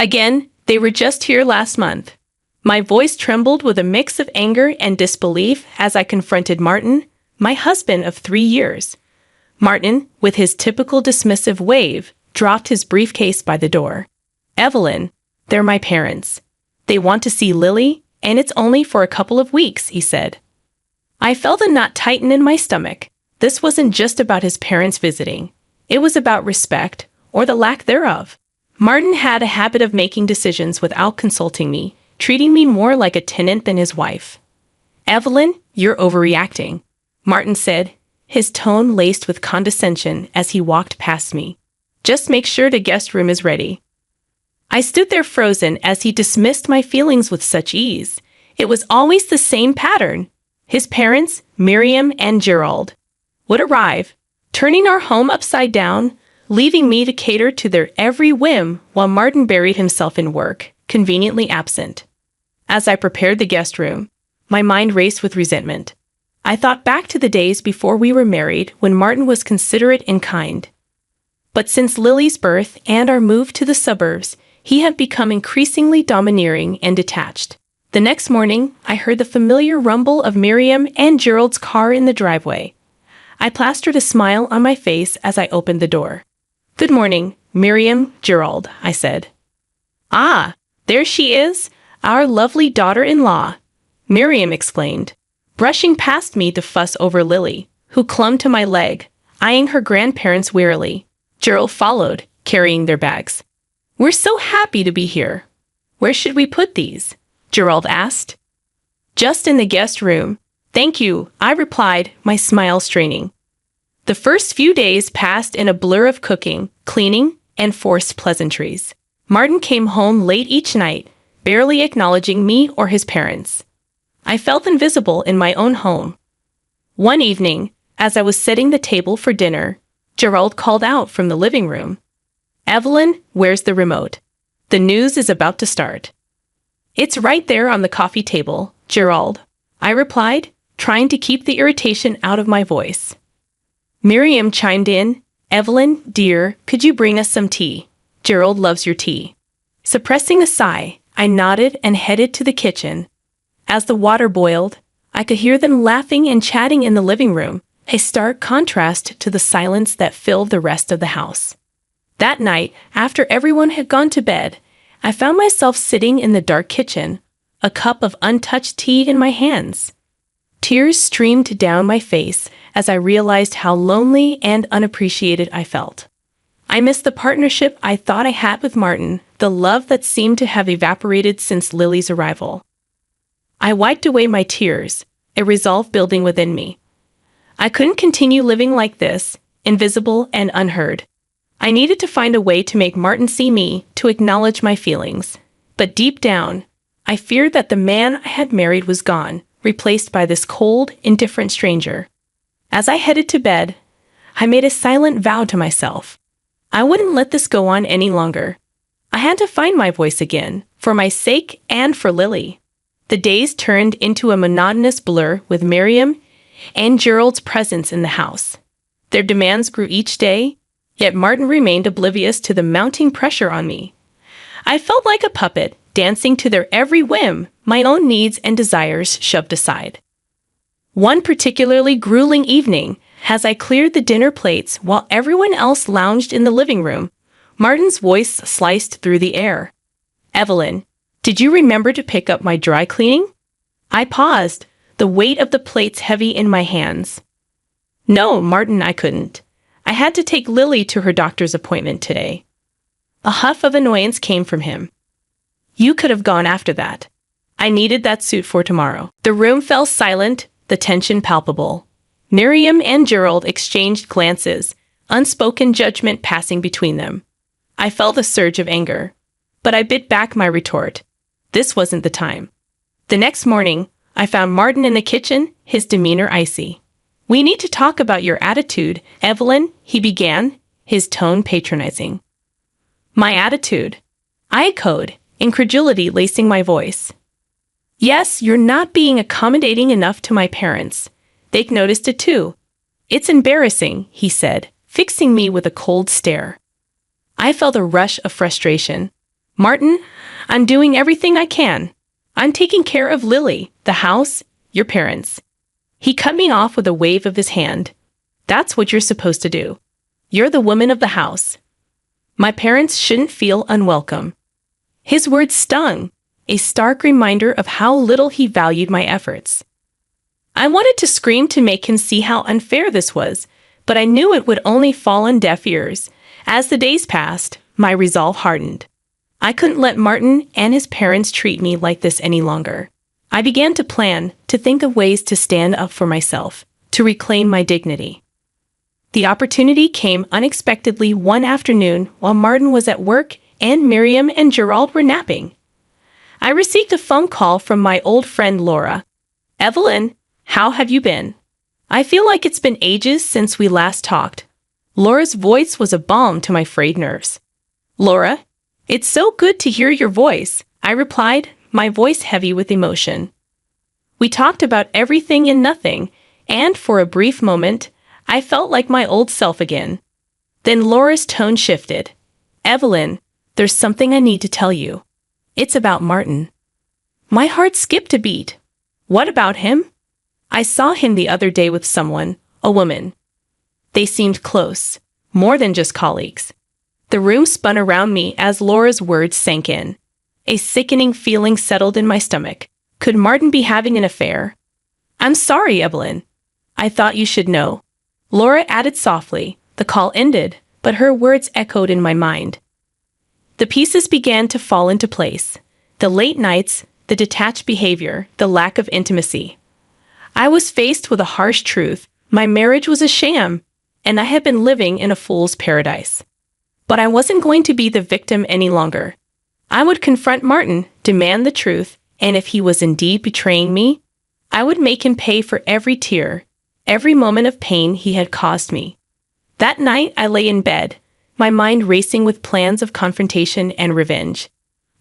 Again, they were just here last month. My voice trembled with a mix of anger and disbelief as I confronted Martin, my husband of 3 years. Martin, with his typical dismissive wave, dropped his briefcase by the door. "Evelyn, they're my parents. They want to see Lily, and it's only for a couple of weeks," he said. I felt a knot tighten in my stomach. This wasn't just about his parents visiting. It was about respect, or the lack thereof. Martin had a habit of making decisions without consulting me, treating me more like a tenant than his wife. "Evelyn, you're overreacting," Martin said, his tone laced with condescension as he walked past me. "Just make sure the guest room is ready." I stood there frozen as he dismissed my feelings with such ease. It was always the same pattern. His parents, Miriam and Gerald, would arrive, turning our home upside down, leaving me to cater to their every whim while Martin buried himself in work, conveniently absent. As I prepared the guest room, my mind raced with resentment. I thought back to the days before we were married when Martin was considerate and kind. But since Lily's birth and our move to the suburbs, he had become increasingly domineering and detached. The next morning, I heard the familiar rumble of Miriam and Gerald's car in the driveway. I plastered a smile on my face as I opened the door. "Good morning, Miriam, Gerald," I said. "Ah, there she is, our lovely daughter-in-law," Miriam exclaimed, brushing past me to fuss over Lily, who clung to my leg, eyeing her grandparents wearily. Gerald followed, carrying their bags. "We're so happy to be here. Where should we put these?" Gerald asked. "Just in the guest room. Thank you," I replied, my smile straining. The first few days passed in a blur of cooking, cleaning, and forced pleasantries. Martin came home late each night, barely acknowledging me or his parents. I felt invisible in my own home. One evening, as I was setting the table for dinner, Gerald called out from the living room. "Evelyn, where's the remote? The news is about to start." "It's right there on the coffee table, Gerald," I replied, trying to keep the irritation out of my voice. Miriam chimed in. "Evelyn, dear, could you bring us some tea? Gerald loves your tea." Suppressing a sigh, I nodded and headed to the kitchen. As the water boiled, I could hear them laughing and chatting in the living room, a stark contrast to the silence that filled the rest of the house. That night, after everyone had gone to bed, I found myself sitting in the dark kitchen, a cup of untouched tea in my hands. Tears streamed down my face as I realized how lonely and unappreciated I felt. I missed the partnership I thought I had with Martin, the love that seemed to have evaporated since Lily's arrival. I wiped away my tears, a resolve building within me. I couldn't continue living like this, invisible and unheard. I needed to find a way to make Martin see me, to acknowledge my feelings. But deep down, I feared that the man I had married was gone, replaced by this cold, indifferent stranger. As I headed to bed, I made a silent vow to myself. I wouldn't let this go on any longer. I had to find my voice again, for my sake and for Lily. The days turned into a monotonous blur with Miriam and Gerald's presence in the house. Their demands grew each day, yet Martin remained oblivious to the mounting pressure on me. I felt like a puppet, dancing to their every whim, my own needs and desires shoved aside. One particularly grueling evening, as I cleared the dinner plates while everyone else lounged in the living room, Martin's voice sliced through the air. "Evelyn, did you remember to pick up my dry cleaning?" I paused, the weight of the plates heavy in my hands. "No, Martin, I couldn't. I had to take Lily to her doctor's appointment today." A huff of annoyance came from him. "You could have gone after that. I needed that suit for tomorrow." The room fell silent, the tension palpable. Miriam and Gerald exchanged glances, unspoken judgment passing between them. I felt a surge of anger, but I bit back my retort. This wasn't the time. The next morning, I found Martin in the kitchen, his demeanor icy. "We need to talk about your attitude, Evelyn," he began, his tone patronizing. "My attitude?" I echoed, incredulity lacing my voice. "Yes, you're not being accommodating enough to my parents. They've noticed it too." "It's embarrassing," he said, fixing me with a cold stare. I felt a rush of frustration. Martin, I'm doing everything I can. I'm taking care of Lily, the house, your parents. He cut me off with a wave of his hand. That's what you're supposed to do. You're the woman of the house. My parents shouldn't feel unwelcome. His words stung, a stark reminder of how little he valued my efforts. I wanted to scream to make him see how unfair this was, but I knew it would only fall on deaf ears. As the days passed, my resolve hardened. I couldn't let Martin and his parents treat me like this any longer. I began to plan, to think of ways to stand up for myself, to reclaim my dignity. The opportunity came unexpectedly one afternoon while Martin was at work and Miriam and Gerald were napping. I received a phone call from my old friend Laura. Evelyn, how have you been? I feel like it's been ages since we last talked. Laura's voice was a balm to my frayed nerves. Laura, it's so good to hear your voice, I replied, my voice heavy with emotion. We talked about everything and nothing, and for a brief moment, I felt like my old self again. Then Laura's tone shifted. Evelyn, there's something I need to tell you. It's about Martin. My heart skipped a beat. What about him? I saw him the other day with someone, a woman. They seemed close, more than just colleagues. The room spun around me as Laura's words sank in. A sickening feeling settled in my stomach. Could Martin be having an affair? I'm sorry, Evelyn. I thought you should know. Laura added softly. The call ended, but her words echoed in my mind. The pieces began to fall into place. The late nights, the detached behavior, the lack of intimacy. I was faced with a harsh truth. My marriage was a sham, and I had been living in a fool's paradise. But I wasn't going to be the victim any longer. I would confront Martin, demand the truth, and if he was indeed betraying me, I would make him pay for every tear, every moment of pain he had caused me. That night I lay in bed, my mind racing with plans of confrontation and revenge.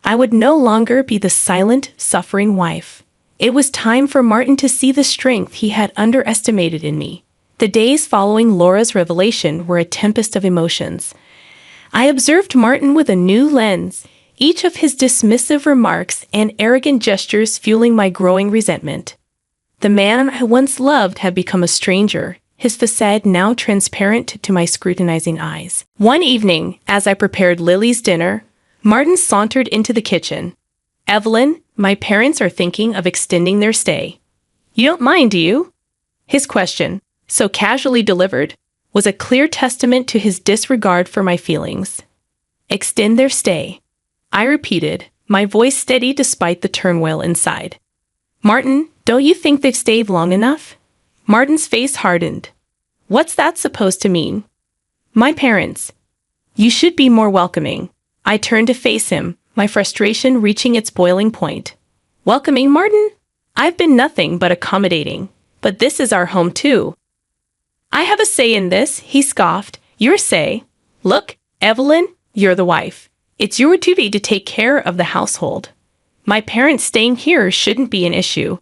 I would no longer be the silent, suffering wife. It was time for Martin to see the strength he had underestimated in me. The days following Laura's revelation were a tempest of emotions. I observed Martin with a new lens, each of his dismissive remarks and arrogant gestures fueling my growing resentment. The man I once loved had become a stranger, his facade now transparent to my scrutinizing eyes. One evening, as I prepared Lily's dinner, Martin sauntered into the kitchen. Evelyn, my parents are thinking of extending their stay. You don't mind, do you? His question, so casually delivered, was a clear testament to his disregard for my feelings. Extend their stay. I repeated, my voice steady despite the turmoil inside. Martin, don't you think they've stayed long enough? Martin's face hardened. What's that supposed to mean? My parents. You should be more welcoming. I turned to face him, my frustration reaching its boiling point. Welcoming, Martin? I've been nothing but accommodating, but this is our home too. I have a say in this, he scoffed. Your say? Look, Evelyn, you're the wife. It's your duty to take care of the household. My parents staying here shouldn't be an issue.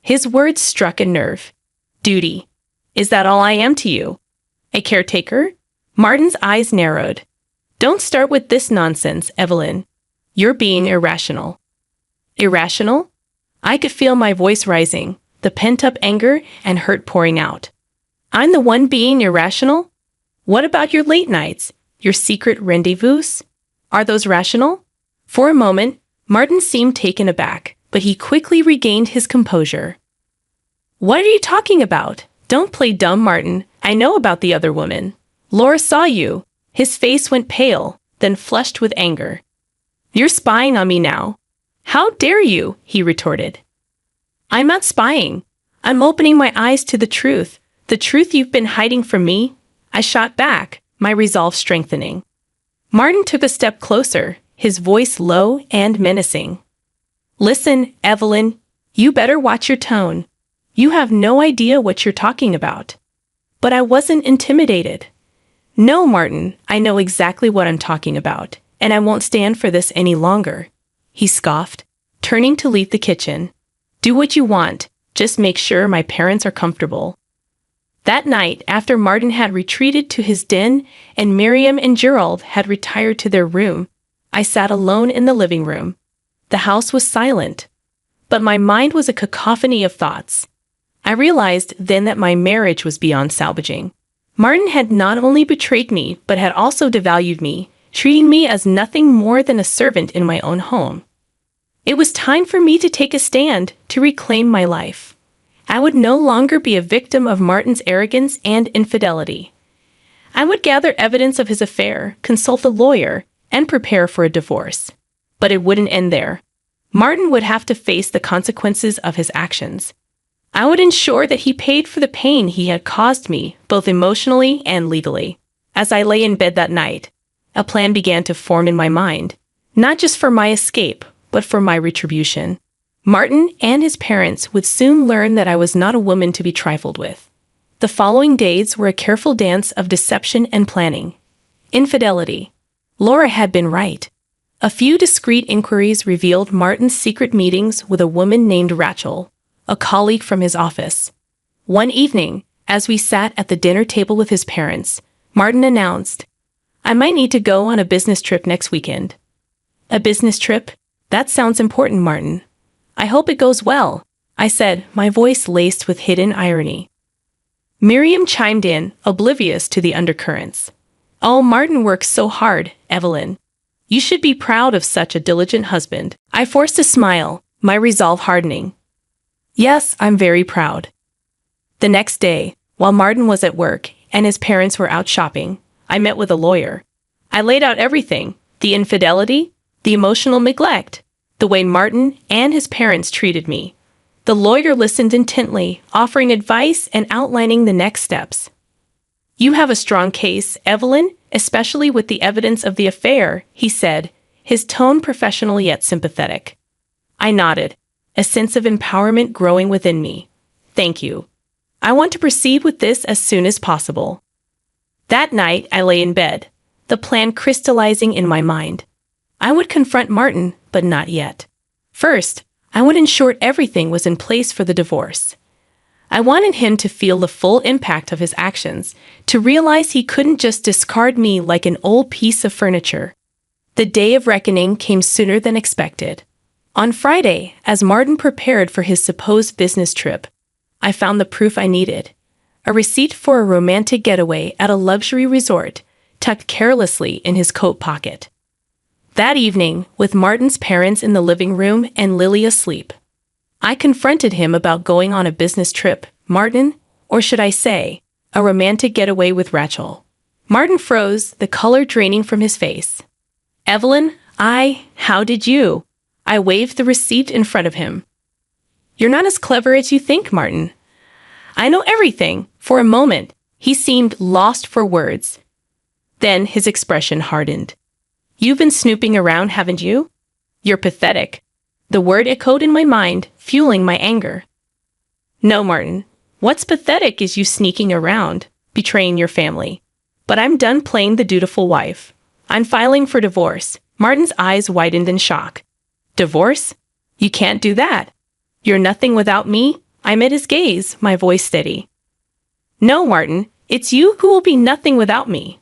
His words struck a nerve. Duty. Is that all I am to you? A caretaker? Martin's eyes narrowed. Don't start with this nonsense, Evelyn. You're being irrational. Irrational? I could feel my voice rising, the pent-up anger and hurt pouring out. I'm the one being irrational? What about your late nights, your secret rendezvous? Are those rational? For a moment, Martin seemed taken aback, but he quickly regained his composure. What are you talking about? Don't play dumb, Martin. I know about the other woman. Laura saw you. His face went pale, then flushed with anger. You're spying on me now. How dare you? He retorted. I'm not spying. I'm opening my eyes to the truth you've been hiding from me. I shot back, my resolve strengthening. Martin took a step closer, his voice low and menacing. Listen, Evelyn, you better watch your tone. You have no idea what you're talking about. But I wasn't intimidated. No, Martin, I know exactly what I'm talking about, and I won't stand for this any longer, he scoffed, turning to leave the kitchen. Do what you want, just make sure my parents are comfortable. That night, after Martin had retreated to his den and Miriam and Gerald had retired to their room, I sat alone in the living room. The house was silent, but my mind was a cacophony of thoughts. I realized then that my marriage was beyond salvaging. Martin had not only betrayed me, but had also devalued me, treating me as nothing more than a servant in my own home. It was time for me to take a stand, to reclaim my life. I would no longer be a victim of Martin's arrogance and infidelity. I would gather evidence of his affair, consult a lawyer, and prepare for a divorce. But it wouldn't end there. Martin would have to face the consequences of his actions. I would ensure that he paid for the pain he had caused me, both emotionally and legally. As I lay in bed that night, a plan began to form in my mind, not just for my escape, but for my retribution. Martin and his parents would soon learn that I was not a woman to be trifled with. The following days were a careful dance of deception and planning. Infidelity. Laura had been right. A few discreet inquiries revealed Martin's secret meetings with a woman named Rachel, a colleague from his office. One evening, as we sat at the dinner table with his parents, Martin announced, "I might need to go on a business trip next weekend." "A business trip? That sounds important, Martin. I hope it goes well," I said, my voice laced with hidden irony. Miriam chimed in, oblivious to the undercurrents. "Oh, Martin works so hard, Evelyn. You should be proud of such a diligent husband." I forced a smile, my resolve hardening. "Yes, I'm very proud." The next day, while Martin was at work and his parents were out shopping, I met with a lawyer. I laid out everything: the infidelity, the emotional neglect, the way Martin and his parents treated me. The lawyer listened intently, offering advice and outlining the next steps. "You have a strong case, Evelyn, especially with the evidence of the affair," he said, his tone professional yet sympathetic. I nodded, a sense of empowerment growing within me. "Thank you. I want to proceed with this as soon as possible." That night, I lay in bed, the plan crystallizing in my mind. I would confront Martin, but not yet. First, I would ensure everything was in place for the divorce. I wanted him to feel the full impact of his actions, to realize he couldn't just discard me like an old piece of furniture. The day of reckoning came sooner than expected. On Friday, as Martin prepared for his supposed business trip, I found the proof I needed: a receipt for a romantic getaway at a luxury resort, tucked carelessly in his coat pocket. That evening, with Martin's parents in the living room and Lily asleep, I confronted him about going on a business trip, Martin, or should I say, a romantic getaway with Rachel. Martin froze, the color draining from his face. "Evelyn, how did you?" I waved the receipt in front of him. "You're not as clever as you think, Martin." "I know everything." For a moment, he seemed lost for words. Then his expression hardened. "You've been snooping around, haven't you?" "You're pathetic." The word echoed in my mind, fueling my anger. "No, Martin. What's pathetic is you sneaking around, betraying your family. But I'm done playing the dutiful wife. I'm filing for divorce." Martin's eyes widened in shock. "Divorce? You can't do that. You're nothing without me." I met his gaze, my voice steady. "No, Martin, it's you who will be nothing without me.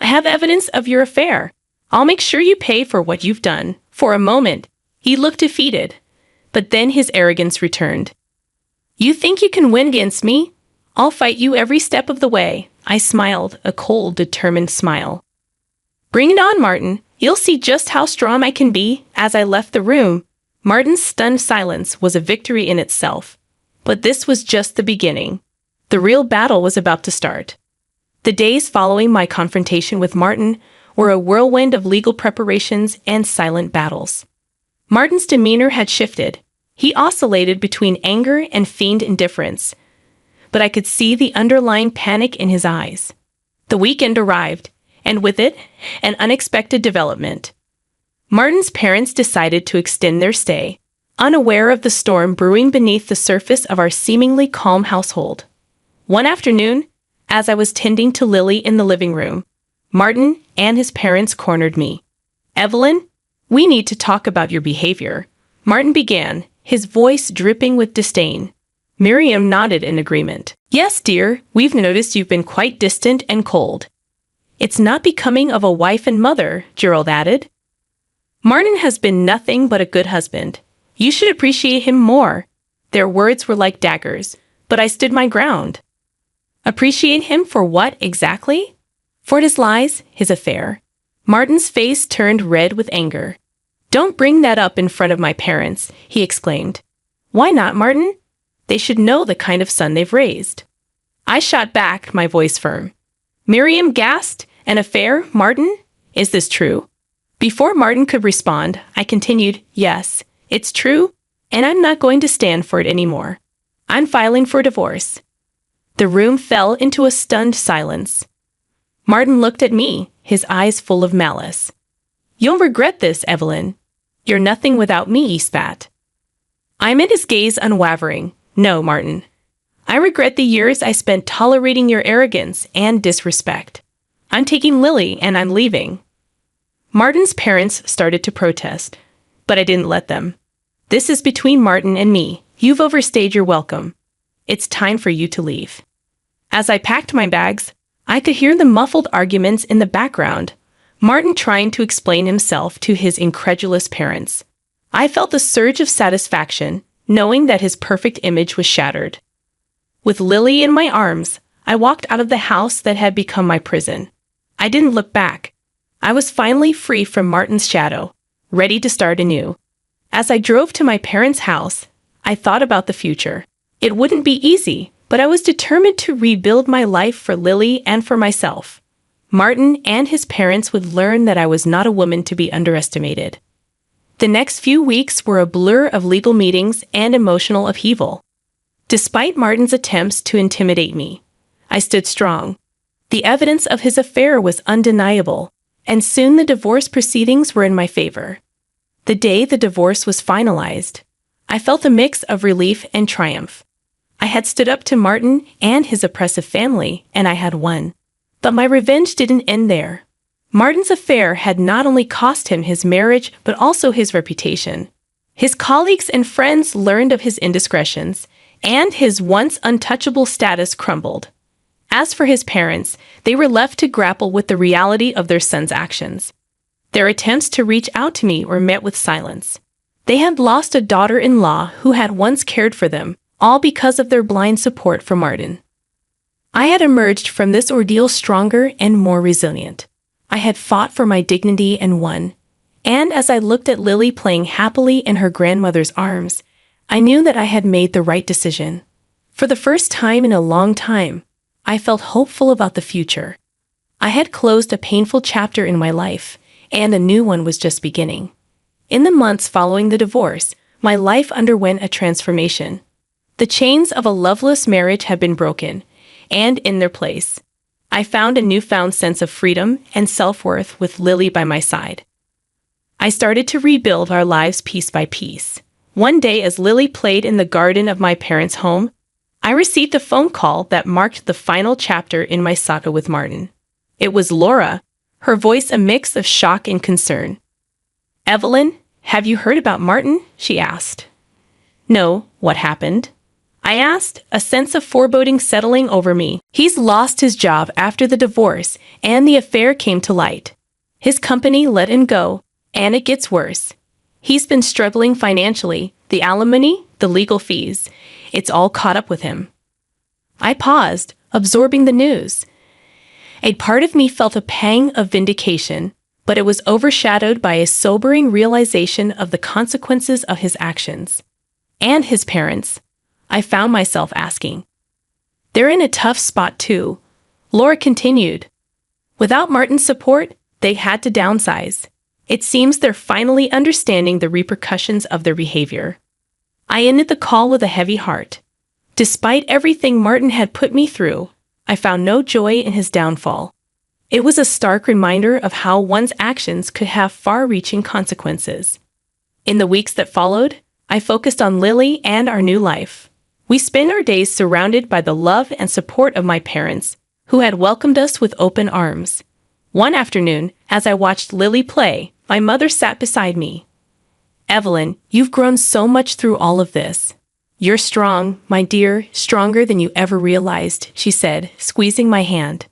I have evidence of your affair. I'll make sure you pay for what you've done." For a moment, he looked defeated, but then his arrogance returned. "You think you can win against me? I'll fight you every step of the way." I smiled, a cold, determined smile. "Bring it on, Martin. You'll see just how strong I can be." As I left the room, Martin's stunned silence was a victory in itself. But this was just the beginning. The real battle was about to start. The days following my confrontation with Martin were a whirlwind of legal preparations and silent battles. Martin's demeanor had shifted. He oscillated between anger and feigned indifference, but I could see the underlying panic in his eyes. The weekend arrived, and with it, an unexpected development. Martin's parents decided to extend their stay, unaware of the storm brewing beneath the surface of our seemingly calm household. One afternoon, as I was tending to Lily in the living room, Martin and his parents cornered me. "Evelyn, we need to talk about your behavior," Martin began, his voice dripping with disdain. Miriam nodded in agreement. "Yes, dear, we've noticed you've been quite distant and cold." "It's not becoming of a wife and mother," Gerald added. Martin has been nothing but a good husband. You should appreciate him more. Their words were like daggers, but I stood my ground. Appreciate him for what exactly? For his lies, his affair. Martin's face turned red with anger. Don't bring that up in front of my parents, he exclaimed. Why not, Martin? They should know the kind of son they've raised. I shot back, my voice firm. Miriam gasped, an affair, Martin? Is this true? Before Martin could respond, I continued, yes, it's true, and I'm not going to stand for it anymore. I'm filing for divorce. The room fell into a stunned silence. Martin looked at me, his eyes full of malice. You'll regret this, Evelyn. You're nothing without me, he spat. I met his gaze unwavering. No, Martin. I regret the years I spent tolerating your arrogance and disrespect. I'm taking Lily and I'm leaving. Martin's parents started to protest, but I didn't let them. This is between Martin and me. You've overstayed your welcome. It's time for you to leave. As I packed my bags, I could hear the muffled arguments in the background, Martin trying to explain himself to his incredulous parents. I felt a surge of satisfaction, knowing that his perfect image was shattered. With Lily in my arms, I walked out of the house that had become my prison. I didn't look back. I was finally free from Martin's shadow, ready to start anew. As I drove to my parents' house, I thought about the future. It wouldn't be easy, but I was determined to rebuild my life for Lily and for myself. Martin and his parents would learn that I was not a woman to be underestimated. The next few weeks were a blur of legal meetings and emotional upheaval. Despite Martin's attempts to intimidate me, I stood strong. The evidence of his affair was undeniable, and soon the divorce proceedings were in my favor. The day the divorce was finalized, I felt a mix of relief and triumph. I had stood up to Martin and his oppressive family, and I had won. But my revenge didn't end there. Martin's affair had not only cost him his marriage, but also his reputation. His colleagues and friends learned of his indiscretions, and his once untouchable status crumbled. As for his parents, they were left to grapple with the reality of their son's actions. Their attempts to reach out to me were met with silence. They had lost a daughter-in-law who had once cared for them, all because of their blind support for Martin. I had emerged from this ordeal stronger and more resilient. I had fought for my dignity and won. And as I looked at Lily playing happily in her grandmother's arms, I knew that I had made the right decision. For the first time in a long time, I felt hopeful about the future. I had closed a painful chapter in my life, and a new one was just beginning. In the months following the divorce, my life underwent a transformation. The chains of a loveless marriage had been broken, and in their place, I found a newfound sense of freedom and self-worth with Lily by my side. I started to rebuild our lives piece by piece. One day, as Lily played in the garden of my parents' home, I received a phone call that marked the final chapter in my saga with Martin. It was Laura, her voice a mix of shock and concern. Evelyn, have you heard about Martin? She asked. No, what happened? I asked, a sense of foreboding settling over me. He's lost his job after the divorce, and the affair came to light. His company let him go, and it gets worse. He's been struggling financially, the alimony, the legal fees. It's all caught up with him. I paused, absorbing the news. A part of me felt a pang of vindication, but it was overshadowed by a sobering realization of the consequences of his actions. And his parents, I found myself asking. They're in a tough spot too, Laura continued. Without Martin's support, they had to downsize. It seems they're finally understanding the repercussions of their behavior. I ended the call with a heavy heart. Despite everything Martin had put me through, I found no joy in his downfall. It was a stark reminder of how one's actions could have far-reaching consequences. In the weeks that followed, I focused on Lily and our new life. We spent our days surrounded by the love and support of my parents, who had welcomed us with open arms. One afternoon, as I watched Lily play, my mother sat beside me. Evelyn, you've grown so much through all of this. You're strong, my dear, stronger than you ever realized, she said, squeezing my hand.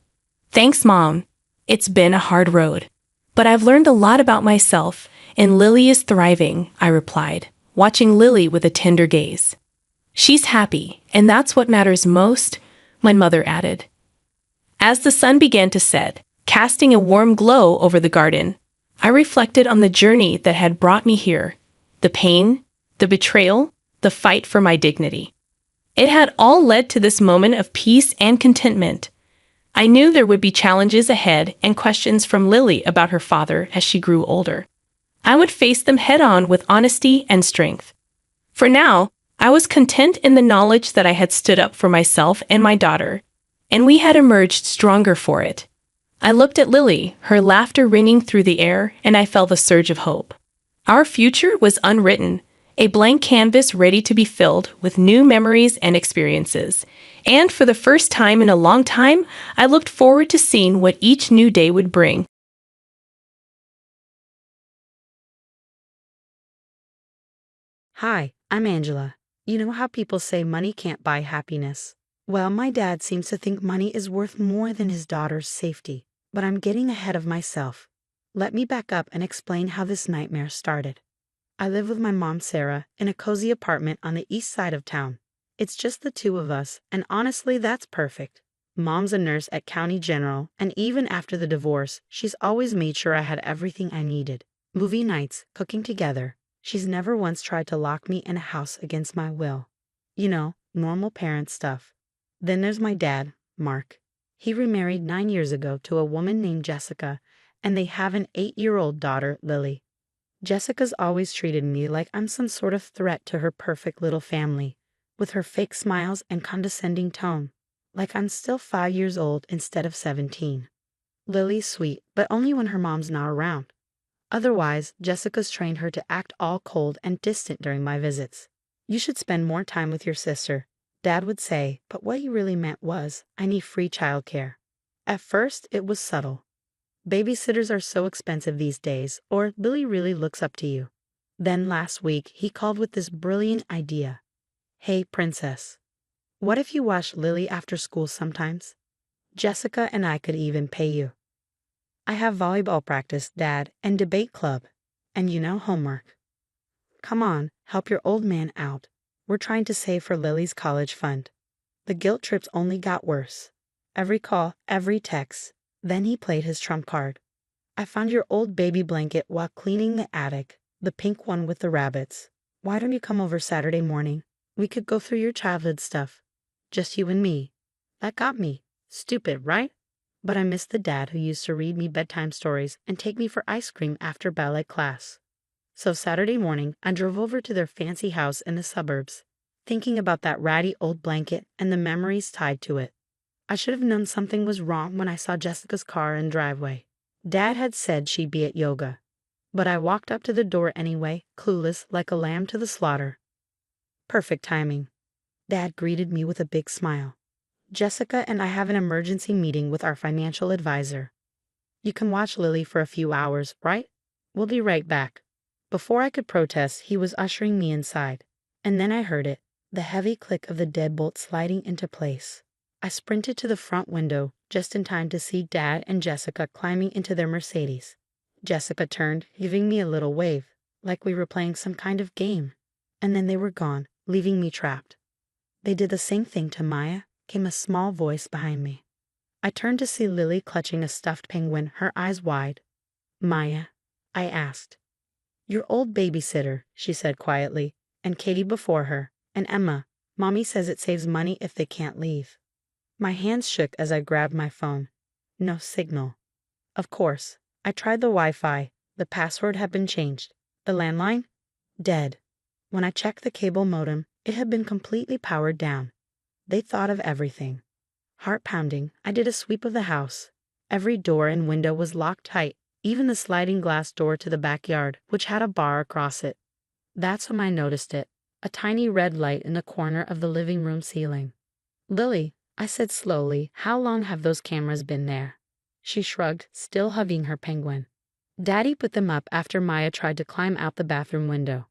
Thanks, Mom. It's been a hard road. But I've learned a lot about myself, And Lily is thriving, I replied, watching Lily with a tender gaze. She's happy, and that's what matters most, my mother added. As the sun began to set, casting a warm glow over the garden, I reflected on the journey that had brought me here, the pain, the betrayal, the fight for my dignity. It had all led to this moment of peace and contentment. I knew there would be challenges ahead and questions from Lily about her father as she grew older. I would face them head-on with honesty and strength. For now, I was content in the knowledge that I had stood up for myself and my daughter, and we had emerged stronger for it. I looked at Lily, her laughter ringing through the air, and I felt a surge of hope. Our future was unwritten, a blank canvas ready to be filled with new memories and experiences. And for the first time in a long time, I looked forward to seeing what each new day would bring. Hi, I'm Angela. You know how people say money can't buy happiness? Well, my dad seems to think money is worth more than his daughter's safety, but I'm getting ahead of myself. Let me back up and explain how this nightmare started. I live with my mom, Sarah, in a cozy apartment on the east side of town. It's just the two of us, and honestly, that's perfect. Mom's a nurse at County General, and even after the divorce, she's always made sure I had everything I needed. Movie nights, cooking together. She's never once tried to lock me in a house against my will. You know, normal parent stuff. Then there's my dad, Mark. He remarried 9 years ago to a woman named Jessica, and they have an 8-year-old daughter, Lily. Jessica's always treated me like I'm some sort of threat to her perfect little family, with her fake smiles and condescending tone, like I'm still 5 years old instead of 17. Lily's sweet, but only when her mom's not around. Otherwise, Jessica's trained her to act all cold and distant during my visits. You should spend more time with your sister, Dad would say, but what he really meant was, I need free childcare. At first, it was subtle. Babysitters are so expensive these days, or Lily really looks up to you. Then last week, he called with this brilliant idea. Hey, princess. What if you watch Lily after school sometimes? Jessica and I could even pay you. I have volleyball practice, Dad, and debate club. And homework. Come on, help your old man out. We're trying to save for Lily's college fund. The guilt trips only got worse. Every call, every text. Then he played his trump card. I found your old baby blanket while cleaning the attic, the pink one with the rabbits. Why don't you come over Saturday morning? We could go through your childhood stuff. Just you and me. That got me. Stupid, right? But I missed the dad who used to read me bedtime stories and take me for ice cream after ballet class. So Saturday morning, I drove over to their fancy house in the suburbs, thinking about that ratty old blanket and the memories tied to it. I should have known something was wrong when I saw Jessica's car in the driveway. Dad had said she'd be at yoga, but I walked up to the door anyway, clueless like a lamb to the slaughter. Perfect timing. Dad greeted me with a big smile. Jessica and I have an emergency meeting with our financial advisor. You can watch Lily for a few hours, right? We'll be right back. Before I could protest, he was ushering me inside. And then I heard it, the heavy click of the deadbolt sliding into place. I sprinted to the front window, just in time to see Dad and Jessica climbing into their Mercedes. Jessica turned, giving me a little wave, like we were playing some kind of game. And then they were gone, leaving me trapped. They did the same thing to Maya, came a small voice behind me. I turned to see Lily clutching a stuffed penguin, her eyes wide. Maya, I asked. Your old babysitter, she said quietly, and Katie before her, and Emma. Mommy says it saves money if they can't leave. My hands shook as I grabbed my phone. No signal. Of course, I tried the Wi-Fi. The password had been changed. The landline? Dead. When I checked the cable modem, it had been completely powered down. They thought of everything. Heart pounding, I did a sweep of the house. Every door and window was locked tight, even the sliding glass door to the backyard, which had a bar across it. That's when I noticed it, a tiny red light in the corner of the living room ceiling. Lily, I said slowly, how long have those cameras been there? She shrugged, still hugging her penguin. Daddy put them up after Maya tried to climb out the bathroom window.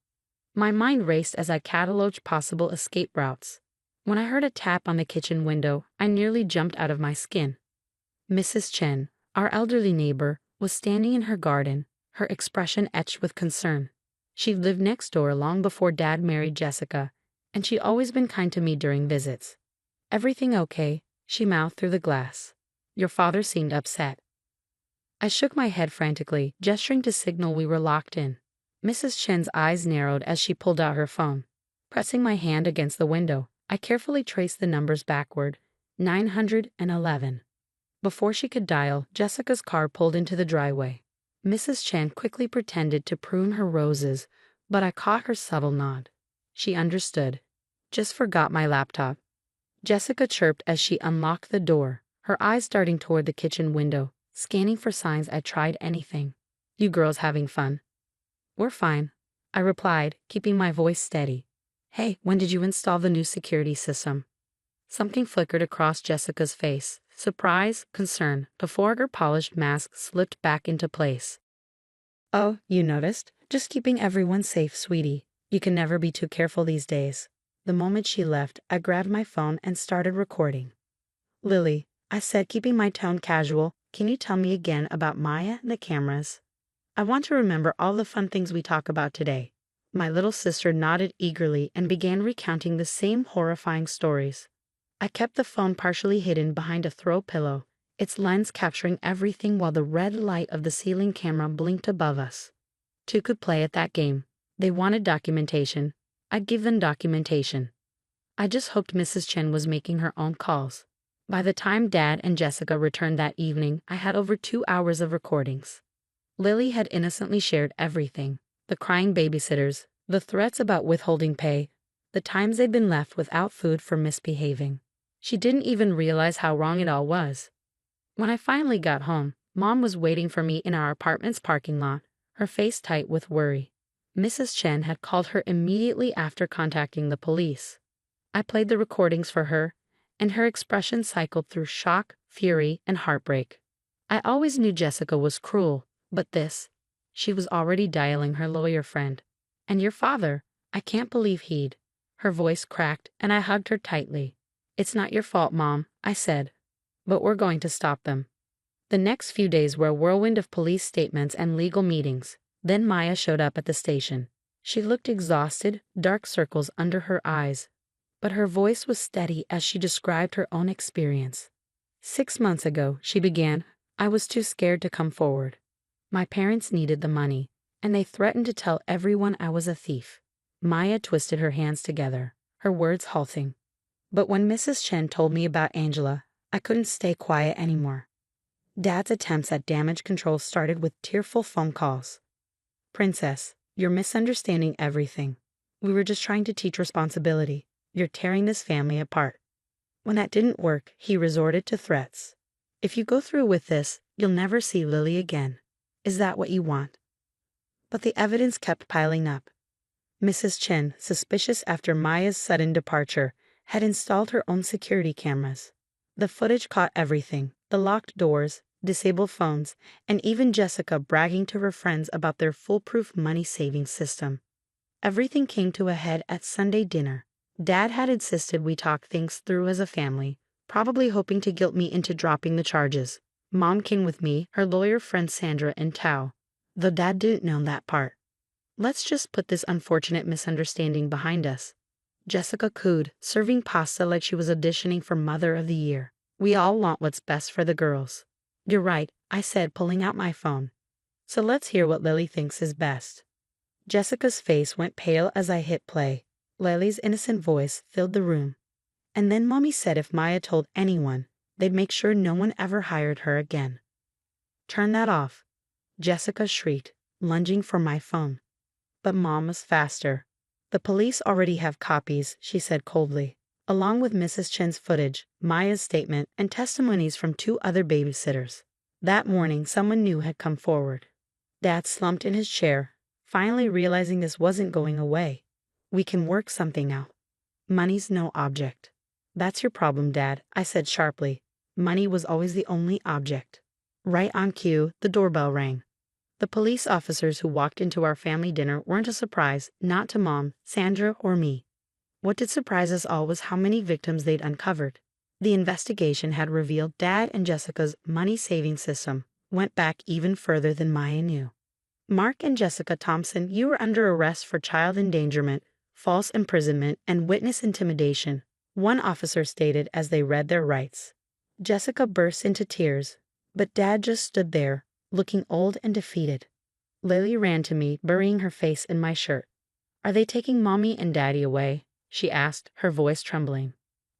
My mind raced as I catalogued possible escape routes. When I heard a tap on the kitchen window, I nearly jumped out of my skin. Mrs. Chen, our elderly neighbor, was standing in her garden, her expression etched with concern. She'd lived next door long before Dad married Jessica, and she'd always been kind to me during visits. "Everything okay?" she mouthed through the glass. "Your father seemed upset." I shook my head frantically, gesturing to signal we were locked in. Mrs. Chen's eyes narrowed as she pulled out her phone. Pressing my hand against the window, I carefully traced the numbers backward. 911. Before she could dial, Jessica's car pulled into the driveway. Mrs. Chen quickly pretended to prune her roses, but I caught her subtle nod. She understood. "Just forgot my laptop," Jessica chirped as she unlocked the door, her eyes darting toward the kitchen window, scanning for signs I tried anything. "You girls having fun?" "We're fine," I replied, keeping my voice steady. "Hey, when did you install the new security system?" Something flickered across Jessica's face. Surprise, concern, before her polished mask slipped back into place. "Oh, you noticed? Just keeping everyone safe, sweetie. You can never be too careful these days." The moment she left, I grabbed my phone and started recording. "Lily," I said, keeping my tone casual, "can you tell me again about Maya and the cameras? I want to remember all the fun things we talk about today." My little sister nodded eagerly and began recounting the same horrifying stories. I kept the phone partially hidden behind a throw pillow, its lens capturing everything while the red light of the ceiling camera blinked above us. Two could play at that game. They wanted documentation. I'd give them documentation. I just hoped Mrs. Chen was making her own calls. By the time Dad and Jessica returned that evening, I had over 2 hours of recordings. Lily had innocently shared everything: the crying babysitters, the threats about withholding pay, the times they'd been left without food for misbehaving. She didn't even realize how wrong it all was. When I finally got home, Mom was waiting for me in our apartment's parking lot, her face tight with worry. Mrs. Chen had called her immediately after contacting the police. I played the recordings for her, and her expression cycled through shock, fury, and heartbreak. I always knew Jessica was cruel, but this, she was already dialing her lawyer friend. "And your father, I can't believe he'd." Her voice cracked, and I hugged her tightly. "It's not your fault, Mom," I said. "But we're going to stop them." The next few days were a whirlwind of police statements and legal meetings. Then Maya showed up at the station. She looked exhausted, dark circles under her eyes, but her voice was steady as she described her own experience. "6 months ago," she began, "I was too scared to come forward. My parents needed the money, and they threatened to tell everyone I was a thief." Maya twisted her hands together, her words halting. "But when Mrs. Chen told me about Angela, I couldn't stay quiet anymore." Dad's attempts at damage control started with tearful phone calls. "Princess, you're misunderstanding everything. We were just trying to teach responsibility. You're tearing this family apart." When that didn't work, he resorted to threats. "If you go through with this, you'll never see Lily again. Is that what you want?" But the evidence kept piling up. Mrs. Chen, suspicious after Maya's sudden departure, had installed her own security cameras. The footage caught everything: the locked doors, disabled phones, and even Jessica bragging to her friends about their foolproof money-saving system. Everything came to a head at Sunday dinner. Dad had insisted we talk things through as a family, probably hoping to guilt me into dropping the charges. Mom came with me, her lawyer friend Sandra, and Tao, though Dad didn't know that part. "Let's just put this unfortunate misunderstanding behind us." Jessica cooed, serving pasta like she was auditioning for Mother of the Year. "We all want what's best for the girls." "You're right," I said, pulling out my phone. "So let's hear what Lily thinks is best." Jessica's face went pale as I hit play. Lily's innocent voice filled the room. "And then Mommy said if Maya told anyone, they'd make sure no one ever hired her again." "Turn that off," Jessica shrieked, lunging for my phone. But Mom was faster. "The police already have copies," she said coldly, "along with Mrs. Chen's footage, Maya's statement, and testimonies from 2 other babysitters. That morning, someone new had come forward." Dad slumped in his chair, finally realizing this wasn't going away. "We can work something out. Money's no object." "That's your problem, Dad," I said sharply. "Money was always the only object." Right on cue, the doorbell rang. The police officers who walked into our family dinner weren't a surprise, not to Mom, Sandra, or me. What did surprise us all was how many victims they'd uncovered. The investigation had revealed Dad and Jessica's money-saving system went back even further than Maya knew. Mark and Jessica Thompson, you are under arrest for child endangerment, false imprisonment, and witness intimidation, one officer stated as they read their rights. Jessica burst into tears, but Dad just stood there, looking old and defeated. Lily ran to me, burying her face in my shirt. "Are they taking Mommy and Daddy away?" she asked, her voice trembling.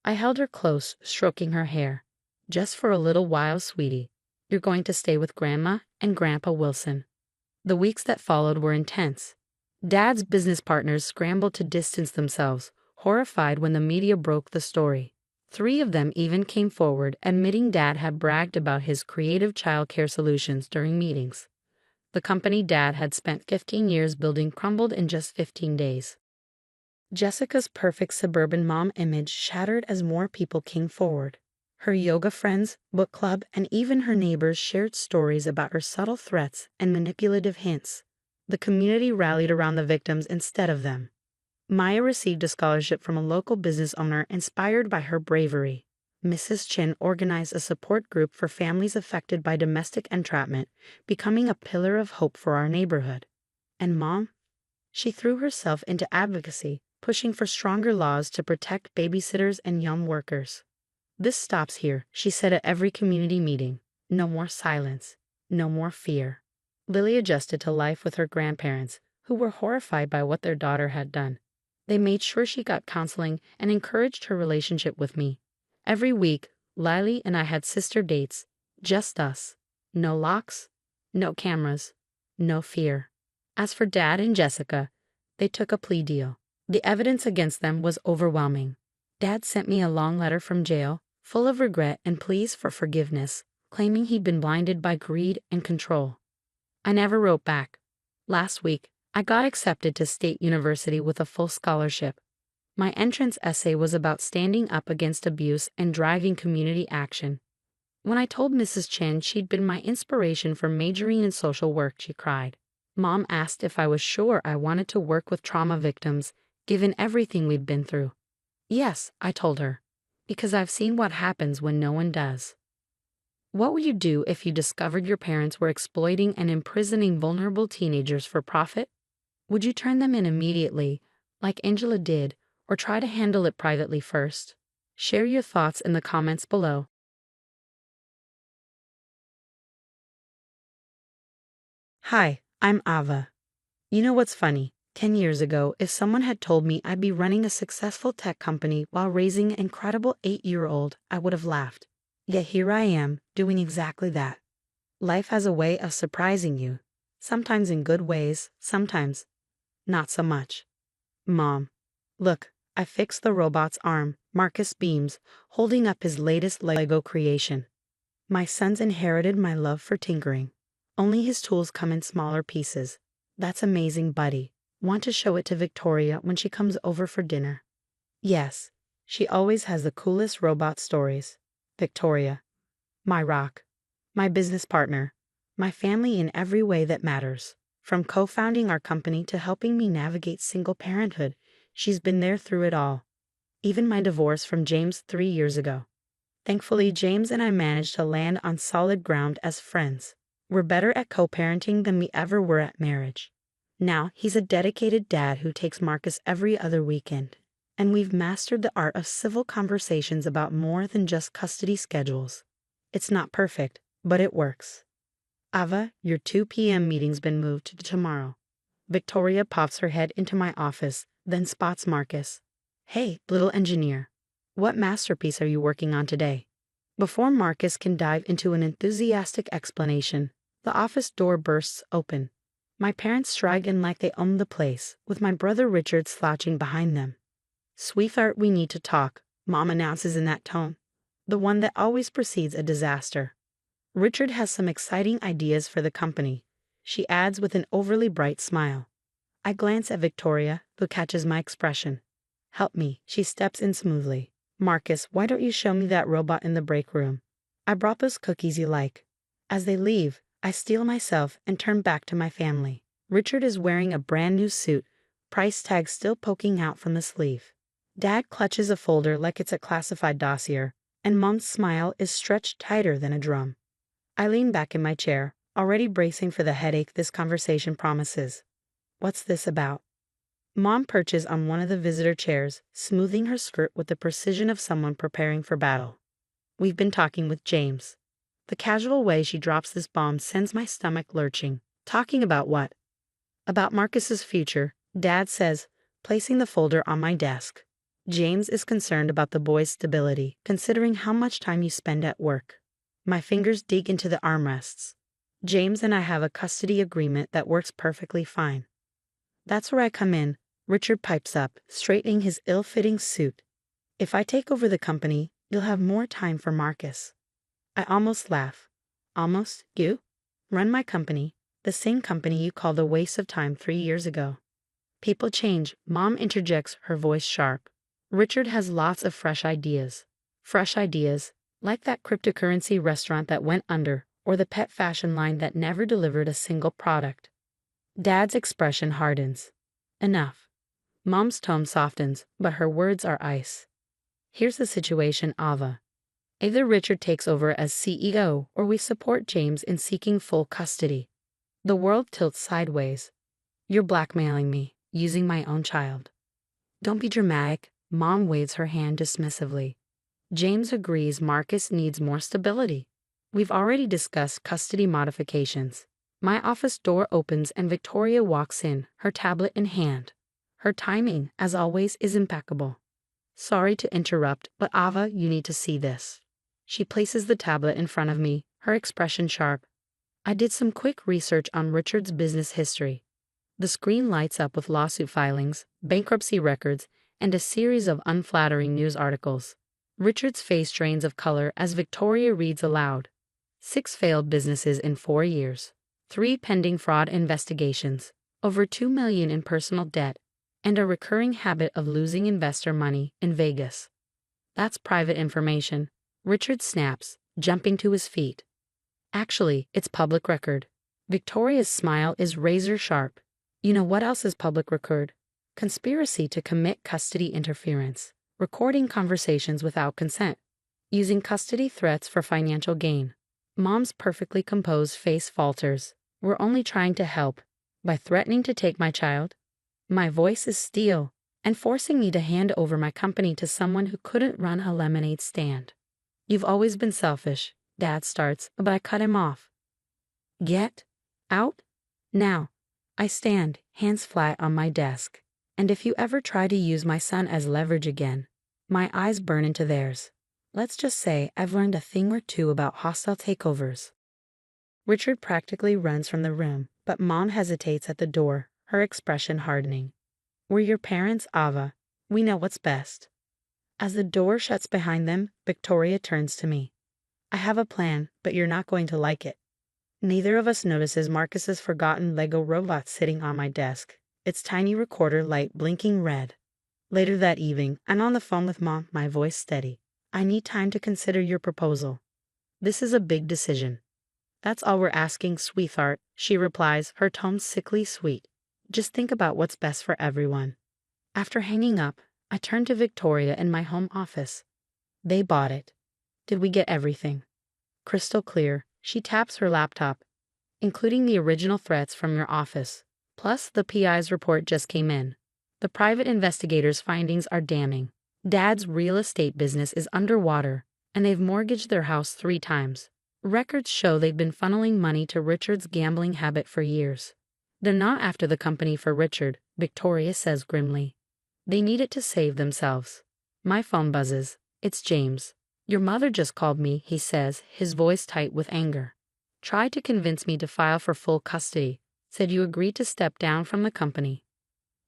I held her close, stroking her hair. "Just for a little while, sweetie. You're going to stay with Grandma and Grandpa Wilson." The weeks that followed were intense. Dad's business partners scrambled to distance themselves, horrified when the media broke the story. 3 of them even came forward, admitting Dad had bragged about his creative childcare solutions during meetings. The company Dad had spent 15 years building crumbled in just 15 days. Jessica's perfect suburban mom image shattered as more people came forward. Her yoga friends, book club, and even her neighbors shared stories about her subtle threats and manipulative hints. The community rallied around the victims instead of them. Maya received a scholarship from a local business owner inspired by her bravery. Mrs. Chin organized a support group for families affected by domestic entrapment, becoming a pillar of hope for our neighborhood. And Mom? She threw herself into advocacy, pushing for stronger laws to protect babysitters and young workers. "This stops here," she said at every community meeting. "No more silence. No more fear." Lily adjusted to life with her grandparents, who were horrified by what their daughter had done. They made sure she got counseling and encouraged her relationship with me. Every week, Lily and I had sister dates, just us. No locks, no cameras, no fear. As for Dad and Jessica, they took a plea deal. The evidence against them was overwhelming. Dad sent me a long letter from jail, full of regret and pleas for forgiveness, claiming he'd been blinded by greed and control. I never wrote back. Last week, I got accepted to State University with a full scholarship. My entrance essay was about standing up against abuse and driving community action. When I told Mrs. Chen she'd been my inspiration for majoring in social work, she cried. Mom asked if I was sure I wanted to work with trauma victims, given everything we'd been through. Yes, I told her, because I've seen what happens when no one does. What would you do if you discovered your parents were exploiting and imprisoning vulnerable teenagers for profit? Would you turn them in immediately, like Angela did, or try to handle it privately first? Share your thoughts in the comments below. Hi, I'm Ava. You know what's funny? 10 years ago, if someone had told me I'd be running a successful tech company while raising an incredible 8-year-old, I would have laughed. Yet here I am, doing exactly that. Life has a way of surprising you, sometimes in good ways, sometimes not so much. Mom, look, I fixed the robot's arm, Marcus beams, holding up his latest Lego creation. My son's inherited my love for tinkering. Only his tools come in smaller pieces. That's amazing, buddy. Want to show it to Victoria when she comes over for dinner? Yes, she always has the coolest robot stories. Victoria, my rock, my business partner, my family in every way that matters. From co-founding our company to helping me navigate single parenthood, she's been there through it all. Even my divorce from James 3 years ago. Thankfully, James and I managed to land on solid ground as friends. We're better at co-parenting than we ever were at marriage. Now, he's a dedicated dad who takes Marcus every other weekend. And we've mastered the art of civil conversations about more than just custody schedules. It's not perfect, but it works. Ava, your 2 p.m. meeting's been moved to tomorrow. Victoria pops her head into my office, then spots Marcus. Hey, little engineer. What masterpiece are you working on today? Before Marcus can dive into an enthusiastic explanation, the office door bursts open. My parents stride in like they own the place, with my brother Richard slouching behind them. Sweetheart, we need to talk, Mom announces in that tone, the one that always precedes a disaster. Richard has some exciting ideas for the company, she adds with an overly bright smile. I glance at Victoria, who catches my expression. Help me, she steps in smoothly. Marcus, why don't you show me that robot in the break room? I brought those cookies you like. As they leave, I steel myself and turn back to my family. Richard is wearing a brand new suit, price tag still poking out from the sleeve. Dad clutches a folder like it's a classified dossier, and Mom's smile is stretched tighter than a drum. I lean back in my chair, Already bracing for the headache this conversation promises. What's this about? Mom perches on one of the visitor chairs, smoothing her skirt with the precision of someone preparing for battle. We've been talking with James. The casual way she drops this bomb sends my stomach lurching. Talking about what? About Marcus's future, Dad says, placing the folder on my desk. James is concerned about the boy's stability, considering how much time you spend at work. My fingers dig into the armrests. James and I have a custody agreement that works perfectly fine. That's where I come in, Richard pipes up, straightening his ill-fitting suit. If I take over the company, you'll have more time for Marcus. I almost laugh. Almost? You? Run my company, the same company you called a waste of time 3 years ago. People change, Mom interjects, her voice sharp. Richard has lots of fresh ideas. Fresh ideas, like that cryptocurrency restaurant that went under, or the pet fashion line that never delivered a single product. Dad's expression hardens. Enough. Mom's tone softens, but her words are ice. Here's the situation, Ava. Either Richard takes over as CEO or we support James in seeking full custody. The world tilts sideways. You're blackmailing me, using my own child. Don't be dramatic, Mom waves her hand dismissively. James agrees Marcus needs more stability. We've already discussed custody modifications. My office door opens and Victoria walks in, her tablet in hand. Her timing, as always, is impeccable. Sorry to interrupt, but Ava, you need to see this. She places the tablet in front of me, her expression sharp. I did some quick research on Richard's business history. The screen lights up with lawsuit filings, bankruptcy records, and a series of unflattering news articles. Richard's face drains of color as Victoria reads aloud. 6 failed businesses in 4 years. 3 pending fraud investigations. Over $2 million in personal debt. And a recurring habit of losing investor money in Vegas. That's private information. Richard snaps, jumping to his feet. Actually, it's public record. Victoria's smile is razor sharp. You know what else is public record? Conspiracy to commit custody interference. Recording conversations without consent. Using custody threats for financial gain. Mom's perfectly composed face falters. We're only trying to help. By threatening to take my child? My voice is steel, and forcing me to hand over my company to someone who couldn't run a lemonade stand. You've always been selfish, Dad starts, but I cut him off. Get out now. I stand, hands flat on my desk. And if you ever try to use my son as leverage again, my eyes burn into theirs. Let's just say I've learned a thing or two about hostile takeovers. Richard practically runs from the room, but Mom hesitates at the door, her expression hardening. We're your parents, Ava. We know what's best. As the door shuts behind them, Victoria turns to me. I have a plan, but you're not going to like it. Neither of us notices Marcus's forgotten Lego robot sitting on my desk, its tiny recorder light blinking red. Later that evening, I'm on the phone with Mom, my voice steady. I need time to consider your proposal. This is a big decision. That's all we're asking, sweetheart, she replies, her tone sickly sweet. Just think about what's best for everyone. After hanging up, I turn to Victoria in my home office. They bought it. Did we get everything? Crystal clear, she taps her laptop. Including the original threats from your office. Plus, the PI's report just came in. The private investigator's findings are damning. Dad's real estate business is underwater, and they've mortgaged their house 3 times. Records show they've been funneling money to Richard's gambling habit for years. They're not after the company for Richard, Victoria says grimly. They need it to save themselves. My phone buzzes. It's James. Your mother just called me, he says, his voice tight with anger. Tried to convince me to file for full custody. Said you agreed to step down from the company.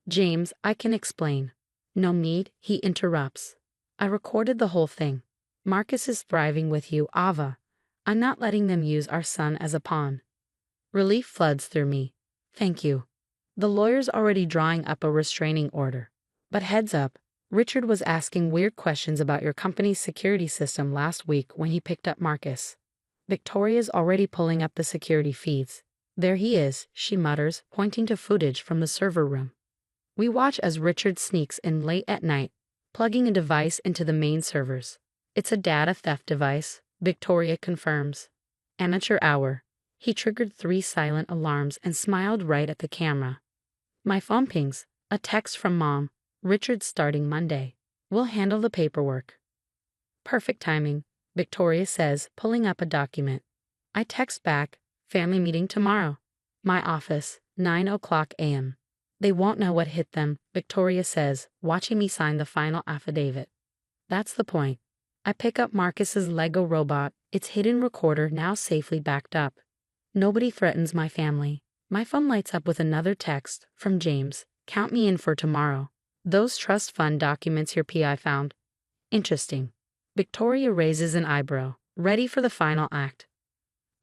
James, I can explain. No need, he interrupts. I recorded the whole thing. Marcus is thriving with you, Ava. I'm not letting them use our son as a pawn. Relief floods through me. Thank you. The lawyer's already drawing up a restraining order. But heads up, Richard was asking weird questions about your company's security system last week when he picked up Marcus. Victoria's already pulling up the security feeds. There he is, she mutters, pointing to footage from the server room. We watch as Richard sneaks in late at night, plugging a device into the main servers. It's a data theft device, Victoria confirms. Amateur hour. He triggered 3 silent alarms and smiled right at the camera. My phone pings. A text from Mom. Richard's starting Monday. We'll handle the paperwork. Perfect timing, Victoria says, pulling up a document. I text back, family meeting tomorrow. My office, 9:00 a.m. They won't know what hit them, Victoria says, watching me sign the final affidavit. That's the point. I pick up Marcus's Lego robot, its hidden recorder now safely backed up. Nobody threatens my family. My phone lights up with another text from James. Count me in for tomorrow. Those trust fund documents your PI found. Interesting. Victoria raises an eyebrow, ready for the final act.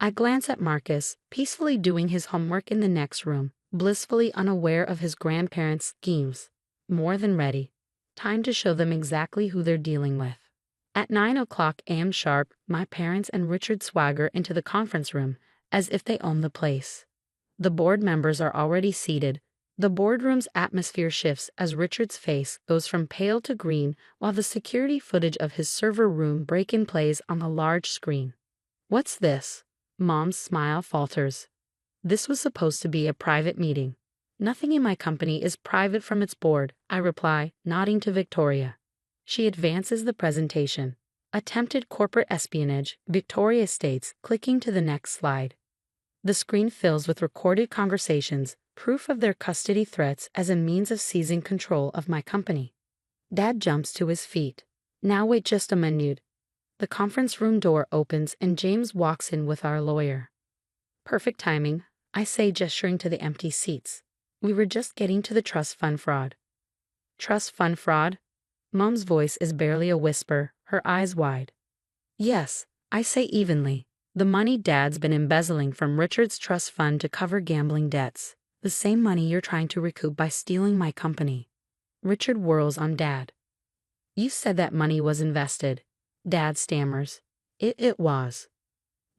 I glance at Marcus, peacefully doing his homework in the next room, blissfully unaware of his grandparents' schemes. More than ready. Time to show them exactly who they're dealing with. At 9:00 a.m. sharp, my parents and Richard swagger into the conference room, as if they own the place. The board members are already seated. The boardroom's atmosphere shifts as Richard's face goes from pale to green while the security footage of his server room break-in plays on the large screen. What's this? Mom's smile falters. This was supposed to be a private meeting. Nothing in my company is private from its board, I reply, nodding to Victoria. She advances the presentation. Attempted corporate espionage, Victoria states, clicking to the next slide. The screen fills with recorded conversations, proof of their custody threats as a means of seizing control of my company. Dad jumps to his feet. Now wait just a minute. The conference room door opens and James walks in with our lawyer. Perfect timing, I say, gesturing to the empty seats. We were just getting to the trust fund fraud. Trust fund fraud? Mom's voice is barely a whisper, her eyes wide. Yes, I say evenly. The money Dad's been embezzling from Richard's trust fund to cover gambling debts. The same money you're trying to recoup by stealing my company. Richard whirls on Dad. You said that money was invested. Dad stammers. It was.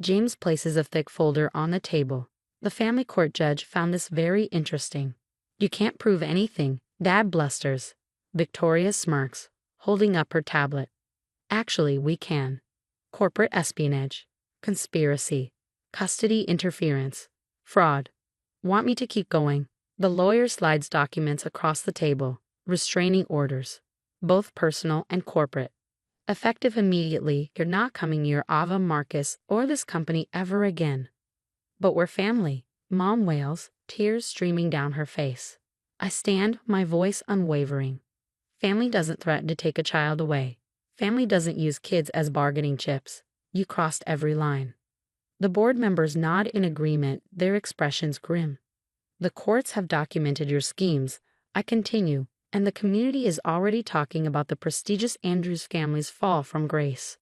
James places a thick folder on the table. The family court judge found this very interesting. You can't prove anything, Dad blusters. Victoria smirks, holding up her tablet. Actually, we can. Corporate espionage. Conspiracy. Custody interference. Fraud. Want me to keep going? The lawyer slides documents across the table. Restraining orders. Both personal and corporate. Effective immediately, you're not coming near Ava, Marcus, or this company ever again. But we're family, Mom wails, tears streaming down her face. I stand, my voice unwavering. Family doesn't threaten to take a child away. Family doesn't use kids as bargaining chips. You crossed every line. The board members nod in agreement, their expressions grim. The courts have documented your schemes, I continue, and the community is already talking about the prestigious Andrews family's fall from grace.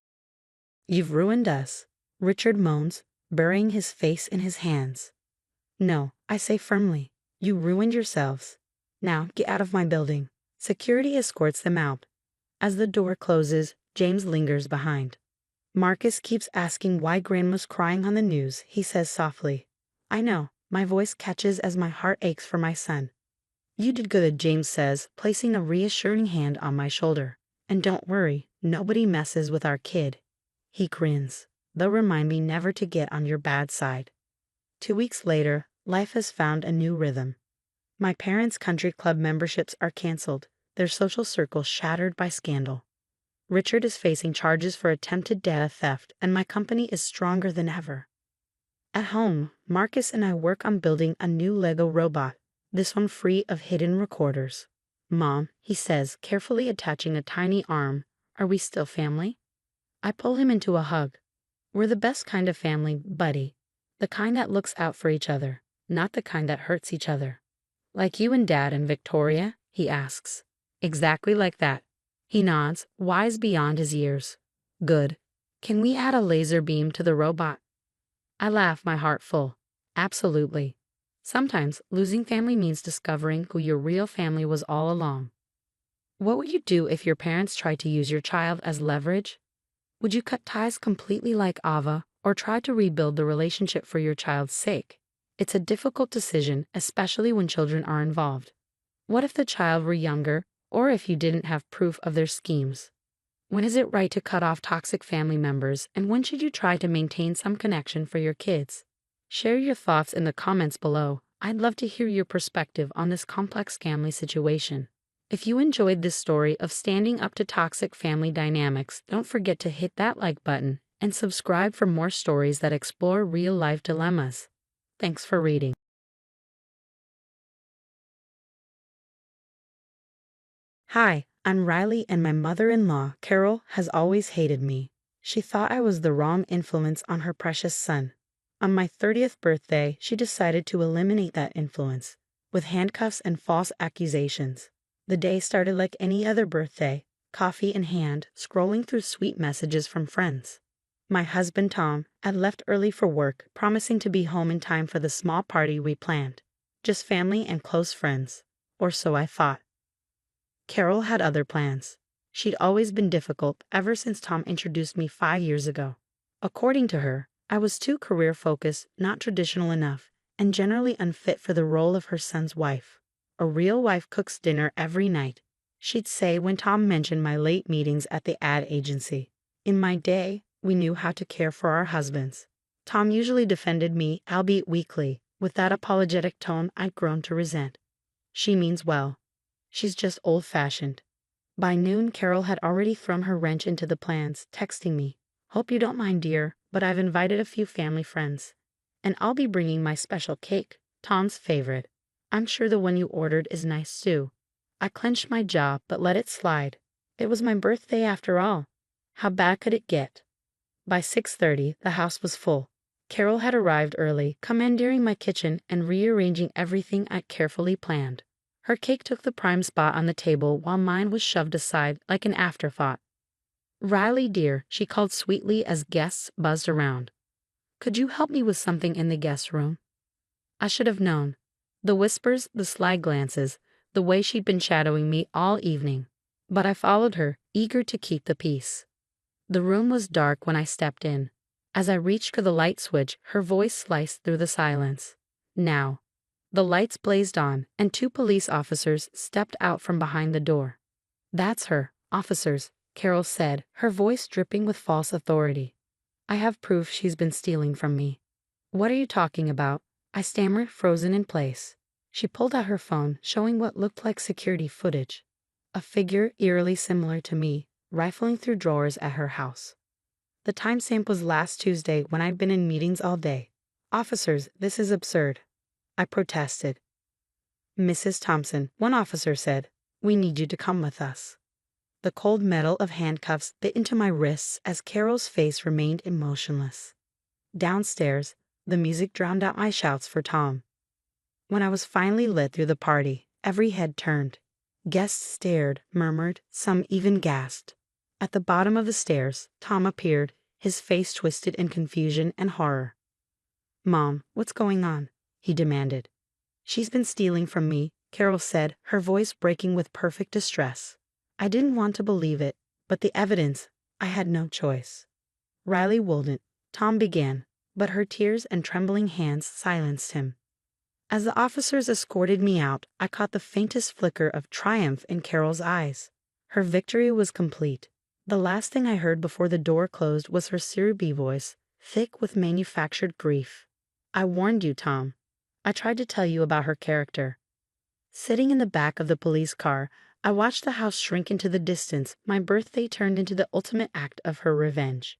You've ruined us, Richard moans, burying his face in his hands. No, I say firmly, you ruined yourselves. Now get out of my building. Security escorts them out. As the door closes, James lingers behind. Marcus keeps asking why Grandma's crying on the news, he says softly. I know, my voice catches as my heart aches for my son. You did good, James says, placing a reassuring hand on my shoulder. And don't worry, nobody messes with our kid. He grins. They'll remind me never to get on your bad side. 2 weeks later, life has found a new rhythm. My parents' country club memberships are canceled, their social circle shattered by scandal. Richard is facing charges for attempted data theft, and my company is stronger than ever. At home, Marcus and I work on building a new Lego robot, this one free of hidden recorders. Mom, he says, carefully attaching a tiny arm, are we still family? I pull him into a hug. We're the best kind of family, buddy. The kind that looks out for each other, not the kind that hurts each other. Like you and Dad and Victoria? He asks. Exactly like that. He nods, wise beyond his years. Good. Can we add a laser beam to the robot? I laugh, my heart full. Absolutely. Sometimes losing family means discovering who your real family was all along. What would you do if your parents tried to use your child as leverage? Would you cut ties completely like Ava, or try to rebuild the relationship for your child's sake? It's a difficult decision, especially when children are involved. What if the child were younger, or if you didn't have proof of their schemes? When is it right to cut off toxic family members, and when should you try to maintain some connection for your kids? Share your thoughts in the comments below. I'd love to hear your perspective on this complex family situation. If you enjoyed this story of standing up to toxic family dynamics, don't forget to hit that like button and subscribe for more stories that explore real-life dilemmas. Thanks for reading. Hi, I'm Riley, and my mother-in-law, Carol, has always hated me. She thought I was the wrong influence on her precious son. On my 30th birthday, she decided to eliminate that influence, with handcuffs and false accusations. The day started like any other birthday, coffee in hand, scrolling through sweet messages from friends. My husband Tom had left early for work, promising to be home in time for the small party we planned. Just family and close friends, or so I thought. Carol had other plans. She'd always been difficult ever since Tom introduced me 5 years ago. According to her, I was too career-focused, not traditional enough, and generally unfit for the role of her son's wife. A real wife cooks dinner every night, she'd say when Tom mentioned my late meetings at the ad agency. In my day, we knew how to care for our husbands. Tom usually defended me, albeit weakly, with that apologetic tone I'd grown to resent. She means well. She's just old-fashioned. By noon, Carol had already thrown her wrench into the plans, texting me, "Hope you don't mind, dear, but I've invited a few family friends. And I'll be bringing my special cake, Tom's favorite. I'm sure the one you ordered is nice too." I clenched my jaw, but let it slide. It was my birthday after all. How bad could it get? By 6:30, the house was full. Carol had arrived early, commandeering my kitchen and rearranging everything I'd carefully planned. Her cake took the prime spot on the table while mine was shoved aside like an afterthought. "Riley, dear," she called sweetly as guests buzzed around. "Could you help me with something in the guest room?" I should have known. The whispers, the sly glances, the way she'd been shadowing me all evening. But I followed her, eager to keep the peace. The room was dark when I stepped in. As I reached for the light switch, her voice sliced through the silence. "Now." The lights blazed on, and 2 police officers stepped out from behind the door. "That's her, officers," Carol said, her voice dripping with false authority. "I have proof she's been stealing from me." "What are you talking about?" I stammered, frozen in place. She pulled out her phone, showing what looked like security footage. A figure eerily similar to me, rifling through drawers at her house. The timestamp was last Tuesday when I'd been in meetings all day. "Officers, this is absurd," I protested. "Mrs. Thompson," one officer said, "we need you to come with us." The cold metal of handcuffs bit into my wrists as Carol's face remained emotionless. Downstairs, the music drowned out my shouts for Tom. When I was finally led through the party, every head turned. Guests stared, murmured, some even gasped. At the bottom of the stairs, Tom appeared, his face twisted in confusion and horror. "Mom, what's going on?" he demanded. "She's been stealing from me," Carol said, her voice breaking with perfect distress. I didn't want to believe it, but the evidence, I had no choice. "Riley wouldn't," Tom began, but her tears and trembling hands silenced him. As the officers escorted me out, I caught the faintest flicker of triumph in Carol's eyes. Her victory was complete. The last thing I heard before the door closed was her syrupy voice, thick with manufactured grief. "I warned you, Tom. I tried to tell you about her character." Sitting in the back of the police car, I watched the house shrink into the distance. My birthday turned into the ultimate act of her revenge.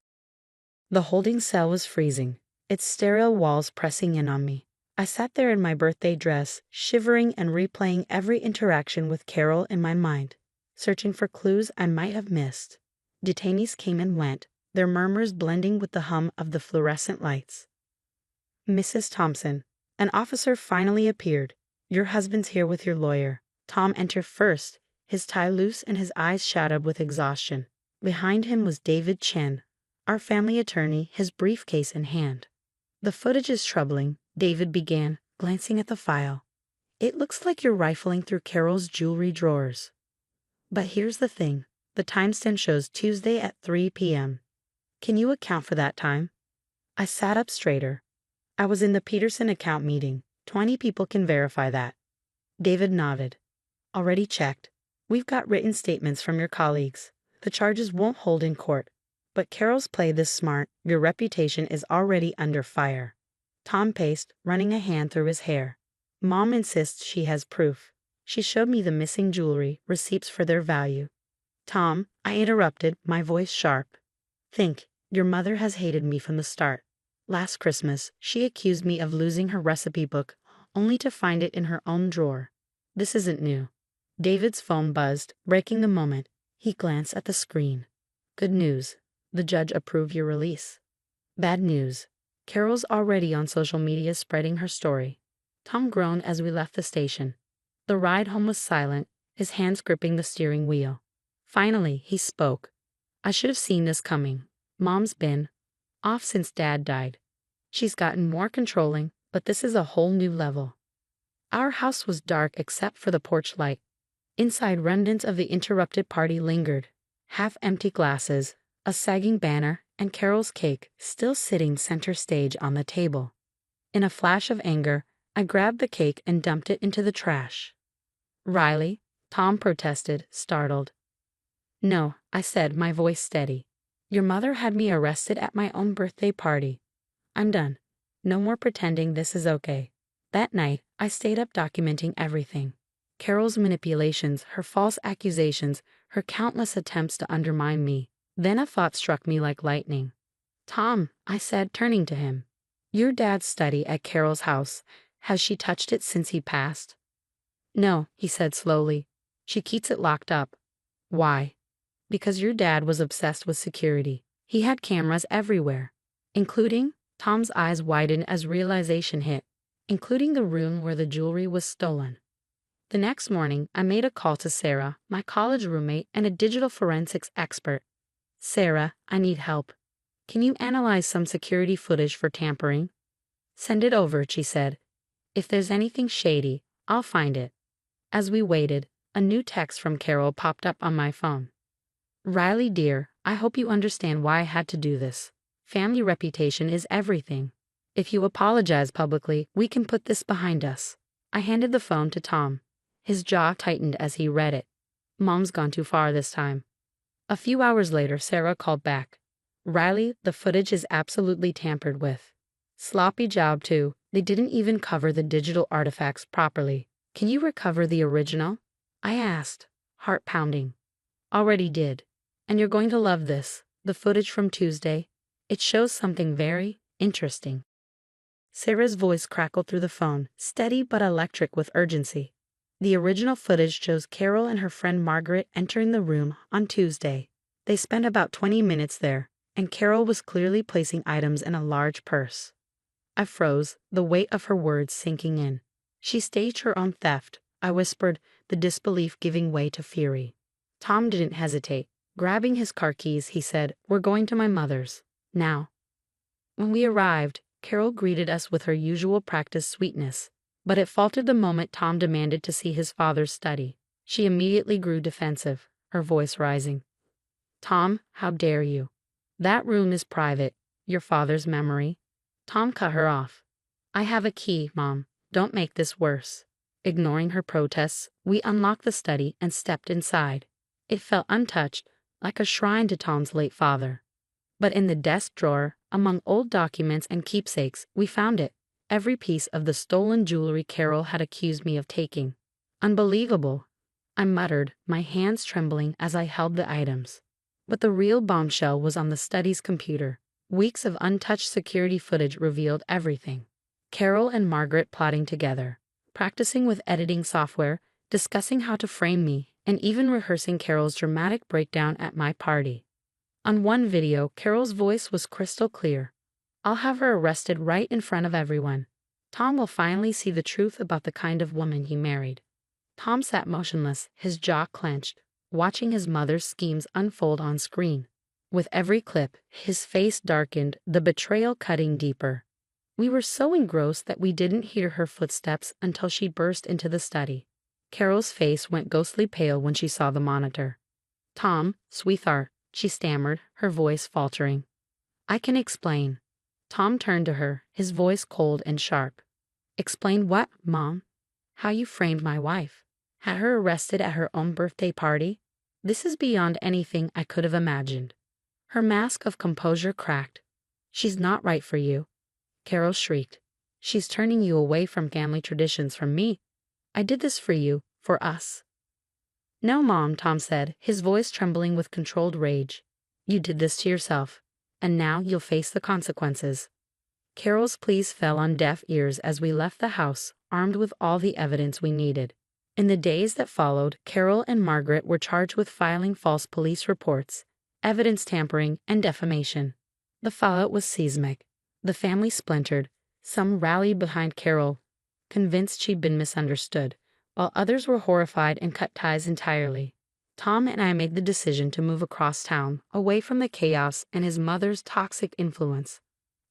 The holding cell was freezing, its sterile walls pressing in on me. I sat there in my birthday dress, shivering and replaying every interaction with Carol in my mind, searching for clues I might have missed. Detainees came and went, their murmurs blending with the hum of the fluorescent lights. "Mrs. Thompson," an officer finally appeared. "Your husband's here with your lawyer." Tom entered first, his tie loose and his eyes shadowed with exhaustion. Behind him was David Chen, our family attorney, his briefcase in hand. "The footage is troubling," David began, glancing at the file. "It looks like you're rifling through Carol's jewelry drawers. But here's the thing, the timestamp shows Tuesday at 3 p.m. Can you account for that time?" I sat up straighter. "I was in the Peterson account meeting. 20 people can verify that." David nodded. "Already checked. We've got written statements from your colleagues. The charges won't hold in court. But Carol's played this smart. Your reputation is already under fire." Tom paced, running a hand through his hair. Mom insists she has proof. She showed me the missing jewelry, receipts for their value. Tom, I interrupted, my voice sharp. Think, your mother has hated me from the start. Last Christmas, she accused me of losing her recipe book, only to find it in her own drawer. This isn't new. David's phone buzzed, breaking the moment. He glanced at the screen. Good news. The judge approved your release. Bad news. Carol's already on social media spreading her story. Tom groaned as we left the station. The ride home was silent, his hands gripping the steering wheel. Finally, he spoke. I should have seen this coming. Mom's been off since Dad died. She's gotten more controlling, but this is a whole new level. Our house was dark except for the porch light. Inside, remnants of the interrupted party lingered. Half-empty glasses, a sagging banner, and Carol's cake still sitting center stage on the table. In a flash of anger, I grabbed the cake and dumped it into the trash. Riley, Tom protested, startled. No, I said, my voice steady. Your mother had me arrested at my own birthday party. I'm done. No more pretending this is okay. That night, I stayed up documenting everything. Carol's manipulations, her false accusations, her countless attempts to undermine me. Then a thought struck me like lightning. Tom, I said, turning to him. Your dad's study at Carol's house. Has she touched it since he passed? No, he said slowly. She keeps it locked up. Why? Because your dad was obsessed with security. He had cameras everywhere, including, Tom's eyes widened as realization hit, including the room where the jewelry was stolen. The next morning, I made a call to Sarah, my college roommate and a digital forensics expert. Sarah, I need help. Can you analyze some security footage for tampering? Send it over, she said. If there's anything shady, I'll find it. As we waited, a new text from Carol popped up on my phone. Riley dear, I hope you understand why I had to do this. Family reputation is everything. If you apologize publicly, we can put this behind us. I handed the phone to Tom. His jaw tightened as he read it. Mom's gone too far this time. A few hours later, Sarah called back. Riley, the footage is absolutely tampered with. Sloppy job too. They didn't even cover the digital artifacts properly. Can you recover the original? I asked, heart pounding. Already did. And you're going to love this. The footage from Tuesday. It shows something very interesting. Sarah's voice crackled through the phone, steady but electric with urgency. The original footage shows Carol and her friend Margaret entering the room on Tuesday. They spent about 20 minutes there, and Carol was clearly placing items in a large purse. I froze, the weight of her words sinking in. She staged her own theft, I whispered, the disbelief giving way to fury. Tom didn't hesitate. Grabbing his car keys, he said, We're going to my mother's. Now. When we arrived, Carol greeted us with her usual practiced sweetness, but it faltered the moment Tom demanded to see his father's study. She immediately grew defensive, her voice rising. Tom, how dare you? That room is private, your father's memory. Tom cut her off. I have a key, Mom. Don't make this worse. Ignoring her protests, we unlocked the study and stepped inside. It felt untouched, like a shrine to Tom's late father. But in the desk drawer, among old documents and keepsakes, we found it. Every piece of the stolen jewelry Carol had accused me of taking. Unbelievable, I muttered, my hands trembling as I held the items. But the real bombshell was on the study's computer. Weeks of untouched security footage revealed everything. Carol and Margaret plotting together, practicing with editing software, discussing how to frame me, and even rehearsing Carol's dramatic breakdown at my party. On one video, Carol's voice was crystal clear. I'll have her arrested right in front of everyone. Tom will finally see the truth about the kind of woman he married. Tom sat motionless, his jaw clenched, watching his mother's schemes unfold on screen. With every clip, his face darkened, the betrayal cutting deeper. We were so engrossed that we didn't hear her footsteps until she burst into the study. Carol's face went ghostly pale when she saw the monitor. Tom, sweetheart, she stammered, her voice faltering. I can explain. Tom turned to her, his voice cold and sharp. Explain what, Mom? How you framed my wife. Had her arrested at her own birthday party? This is beyond anything I could have imagined. Her mask of composure cracked. She's not right for you, Carol shrieked. She's turning you away from family traditions from me. I did this for you, for us. No, Mom, Tom said, his voice trembling with controlled rage. You did this to yourself, and now you'll face the consequences. Carol's pleas fell on deaf ears as we left the house, armed with all the evidence we needed. In the days that followed, Carol and Margaret were charged with filing false police reports, evidence tampering, and defamation. The fallout was seismic. The family splintered. Some rallied behind Carol, convinced she'd been misunderstood, while others were horrified and cut ties entirely. Tom and I made the decision to move across town, away from the chaos and his mother's toxic influence.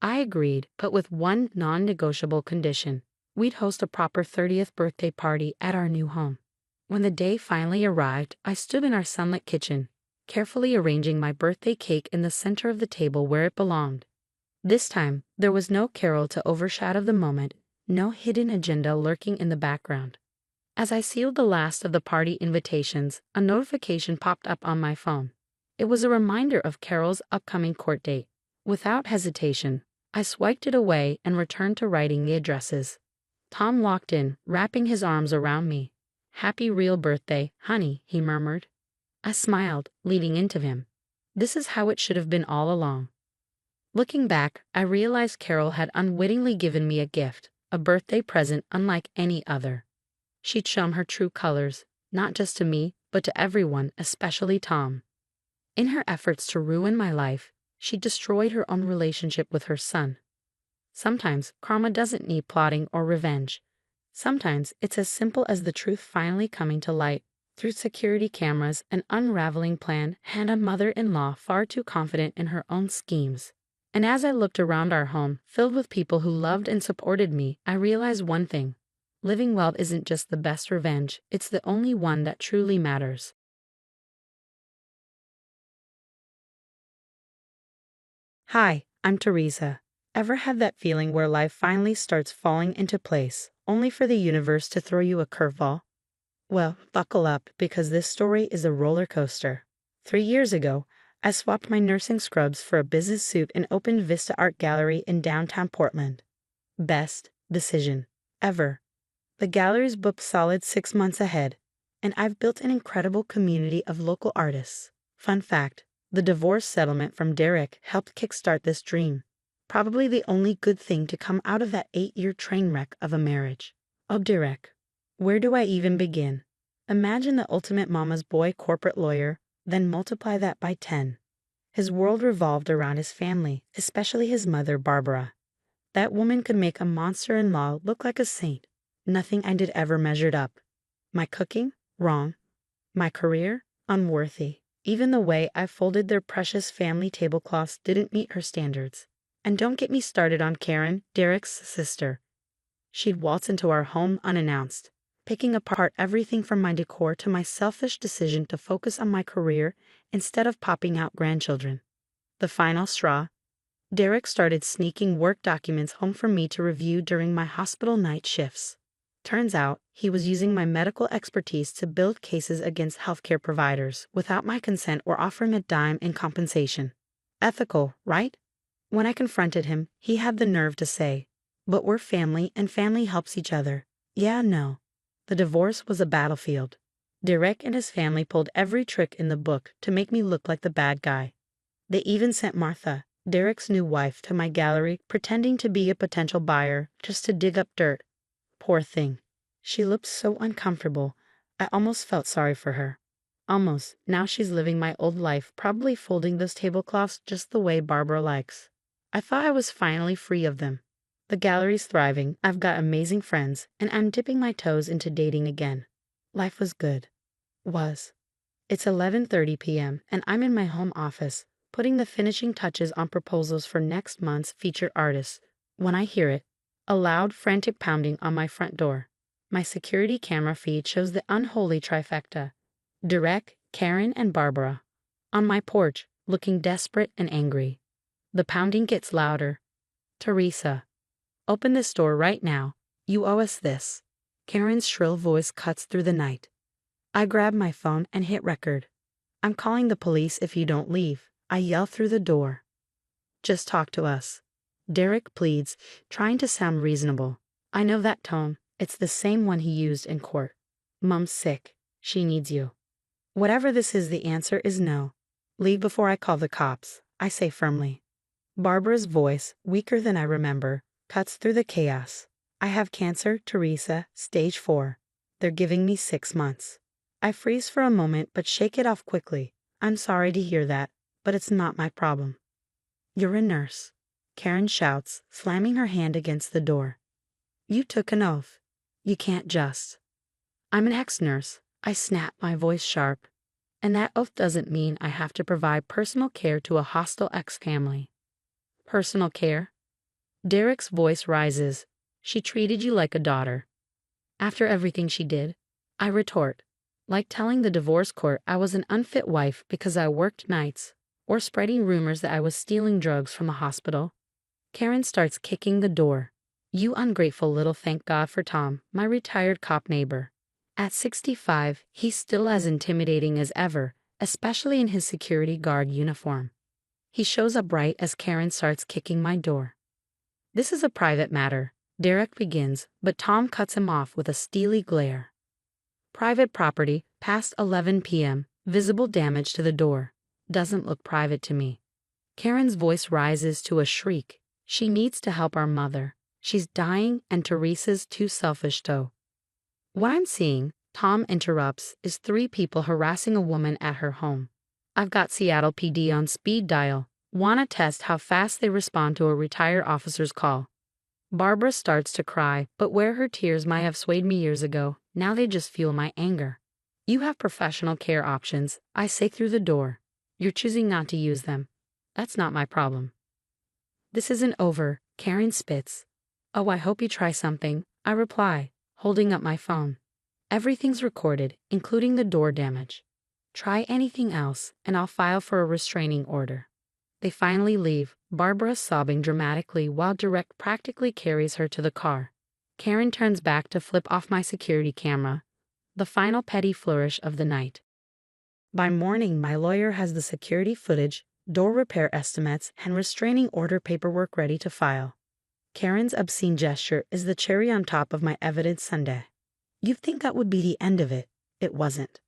I agreed, but with one non-negotiable condition. We'd host a proper 30th birthday party at our new home. When the day finally arrived, I stood in our sunlit kitchen, carefully arranging my birthday cake in the center of the table where it belonged. This time, there was no Carol to overshadow the moment, no hidden agenda lurking in the background. As I sealed the last of the party invitations, a notification popped up on my phone. It was a reminder of Carol's upcoming court date. Without hesitation, I swiped it away and returned to writing the addresses. Tom walked in, wrapping his arms around me. "Happy real birthday, honey," he murmured. I smiled, leaning into him. This is how it should have been all along. Looking back, I realized Carol had unwittingly given me a gift, a birthday present unlike any other. She'd shown her true colors, not just to me, but to everyone, especially Tom. In her efforts to ruin my life, she destroyed her own relationship with her son. Sometimes karma doesn't need plotting or revenge. Sometimes it's as simple as the truth finally coming to light through security cameras, an unraveling plan, and a mother-in-law far too confident in her own schemes. And as I looked around our home, filled with people who loved and supported me, I realized one thing. Living well isn't just the best revenge, it's the only one that truly matters. Hi, I'm Teresa. Ever had that feeling where life finally starts falling into place, only for the universe to throw you a curveball? Well, buckle up, because this story is a roller coaster. 3 years ago, I swapped my nursing scrubs for a business suit and opened Vista Art Gallery in downtown Portland. Best decision ever. The gallery's booked solid 6 months ahead, and I've built an incredible community of local artists. Fun fact, the divorce settlement from Derek helped kickstart this dream. Probably the only good thing to come out of that 8-year train wreck of a marriage. Oh, Derek. Where do I even begin? Imagine the ultimate mama's boy corporate lawyer, then multiply that by 10. His world revolved around his family, especially his mother, Barbara. That woman could make a monster-in-law look like a saint. Nothing I did ever measured up. My cooking? Wrong. My career? Unworthy. Even the way I folded their precious family tablecloths didn't meet her standards. And don't get me started on Karen, Derek's sister. She'd waltz into our home unannounced, picking apart everything from my decor to my selfish decision to focus on my career instead of popping out grandchildren. The final straw. Derek started sneaking work documents home for me to review during my hospital night shifts. Turns out, he was using my medical expertise to build cases against healthcare providers without my consent or offering a dime in compensation. Ethical, right? When I confronted him, he had the nerve to say, "But we're family and family helps each other." Yeah, no. The divorce was a battlefield. Derek and his family pulled every trick in the book to make me look like the bad guy. They even sent Martha, Derek's new wife, to my gallery pretending to be a potential buyer just to dig up dirt. Poor thing. She looked so uncomfortable. I almost felt sorry for her. Almost. Now she's living my old life, probably folding those tablecloths just the way Barbara likes. I thought I was finally free of them. The gallery's thriving, I've got amazing friends, and I'm dipping my toes into dating again. Life was good. Was. It's 11:30 p.m., and I'm in my home office, putting the finishing touches on proposals for next month's featured artists, when I hear it. A loud, frantic pounding on my front door. My security camera feed shows the unholy trifecta. Derek, Karen, and Barbara. On my porch, looking desperate and angry. The pounding gets louder. "Teresa, open this door right now. You owe us this." Karen's shrill voice cuts through the night. I grab my phone and hit record. "I'm calling the police if you don't leave," I yell through the door. "Just talk to us." Derek pleads, trying to sound reasonable. I know that tone. It's the same one he used in court. Mom's sick. She needs you. Whatever this is, the answer is no. Leave before I call the cops, I say firmly. Barbara's voice, weaker than I remember, cuts through the chaos. I have cancer, Teresa, stage 4. They're giving me 6 months. I freeze for a moment but shake it off quickly. I'm sorry to hear that, but it's not my problem. You're a nurse, Karen shouts, slamming her hand against the door. You took an oath. You can't just. I'm an ex-nurse, I snap, my voice sharp. And that oath doesn't mean I have to provide personal care to a hostile ex-family. Personal care? Derek's voice rises. She treated you like a daughter. After everything she did, I retort, like telling the divorce court I was an unfit wife because I worked nights, or spreading rumors that I was stealing drugs from the hospital. Karen starts kicking the door. You ungrateful little, thank God for Tom, my retired cop neighbor. At 65, he's still as intimidating as ever, especially in his security guard uniform. He shows up right as Karen starts kicking my door. This is a private matter, Derek begins, but Tom cuts him off with a steely glare. Private property, past 11 p.m., visible damage to the door. Doesn't look private to me. Karen's voice rises to a shriek. She needs to help our mother. She's dying and Teresa's too selfish though. What I'm seeing, Tom interrupts, is 3 people harassing a woman at her home. I've got Seattle PD on speed dial. Wanna test how fast they respond to a retired officer's call. Barbara starts to cry, but where her tears might have swayed me years ago, now they just fuel my anger. You have professional care options, I say through the door. You're choosing not to use them. That's not my problem. This isn't over, Karen spits. Oh, I hope you try something, I reply, holding up my phone. Everything's recorded, including the door damage. Try anything else, and I'll file for a restraining order. They finally leave, Barbara sobbing dramatically while Direct practically carries her to the car. Karen turns back to flip off my security camera, the final petty flourish of the night. By morning, my lawyer has the security footage, door repair estimates, and restraining order paperwork ready to file. Karen's obscene gesture is the cherry on top of my evidence sundae. You'd think that would be the end of it. It wasn't.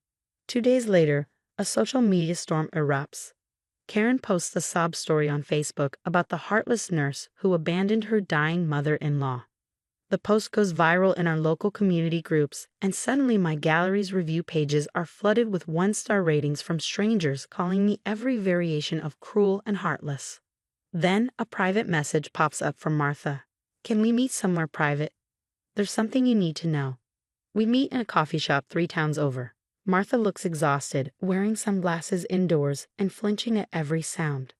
2 days later, a social media storm erupts. Karen posts a sob story on Facebook about the heartless nurse who abandoned her dying mother-in-law. The post goes viral in our local community groups, and suddenly my gallery's review pages are flooded with 1-star ratings from strangers calling me every variation of cruel and heartless. Then a private message pops up from Martha. Can we meet somewhere private? There's something you need to know. We meet in a coffee shop 3 towns over. Martha looks exhausted, wearing sunglasses indoors and flinching at every sound.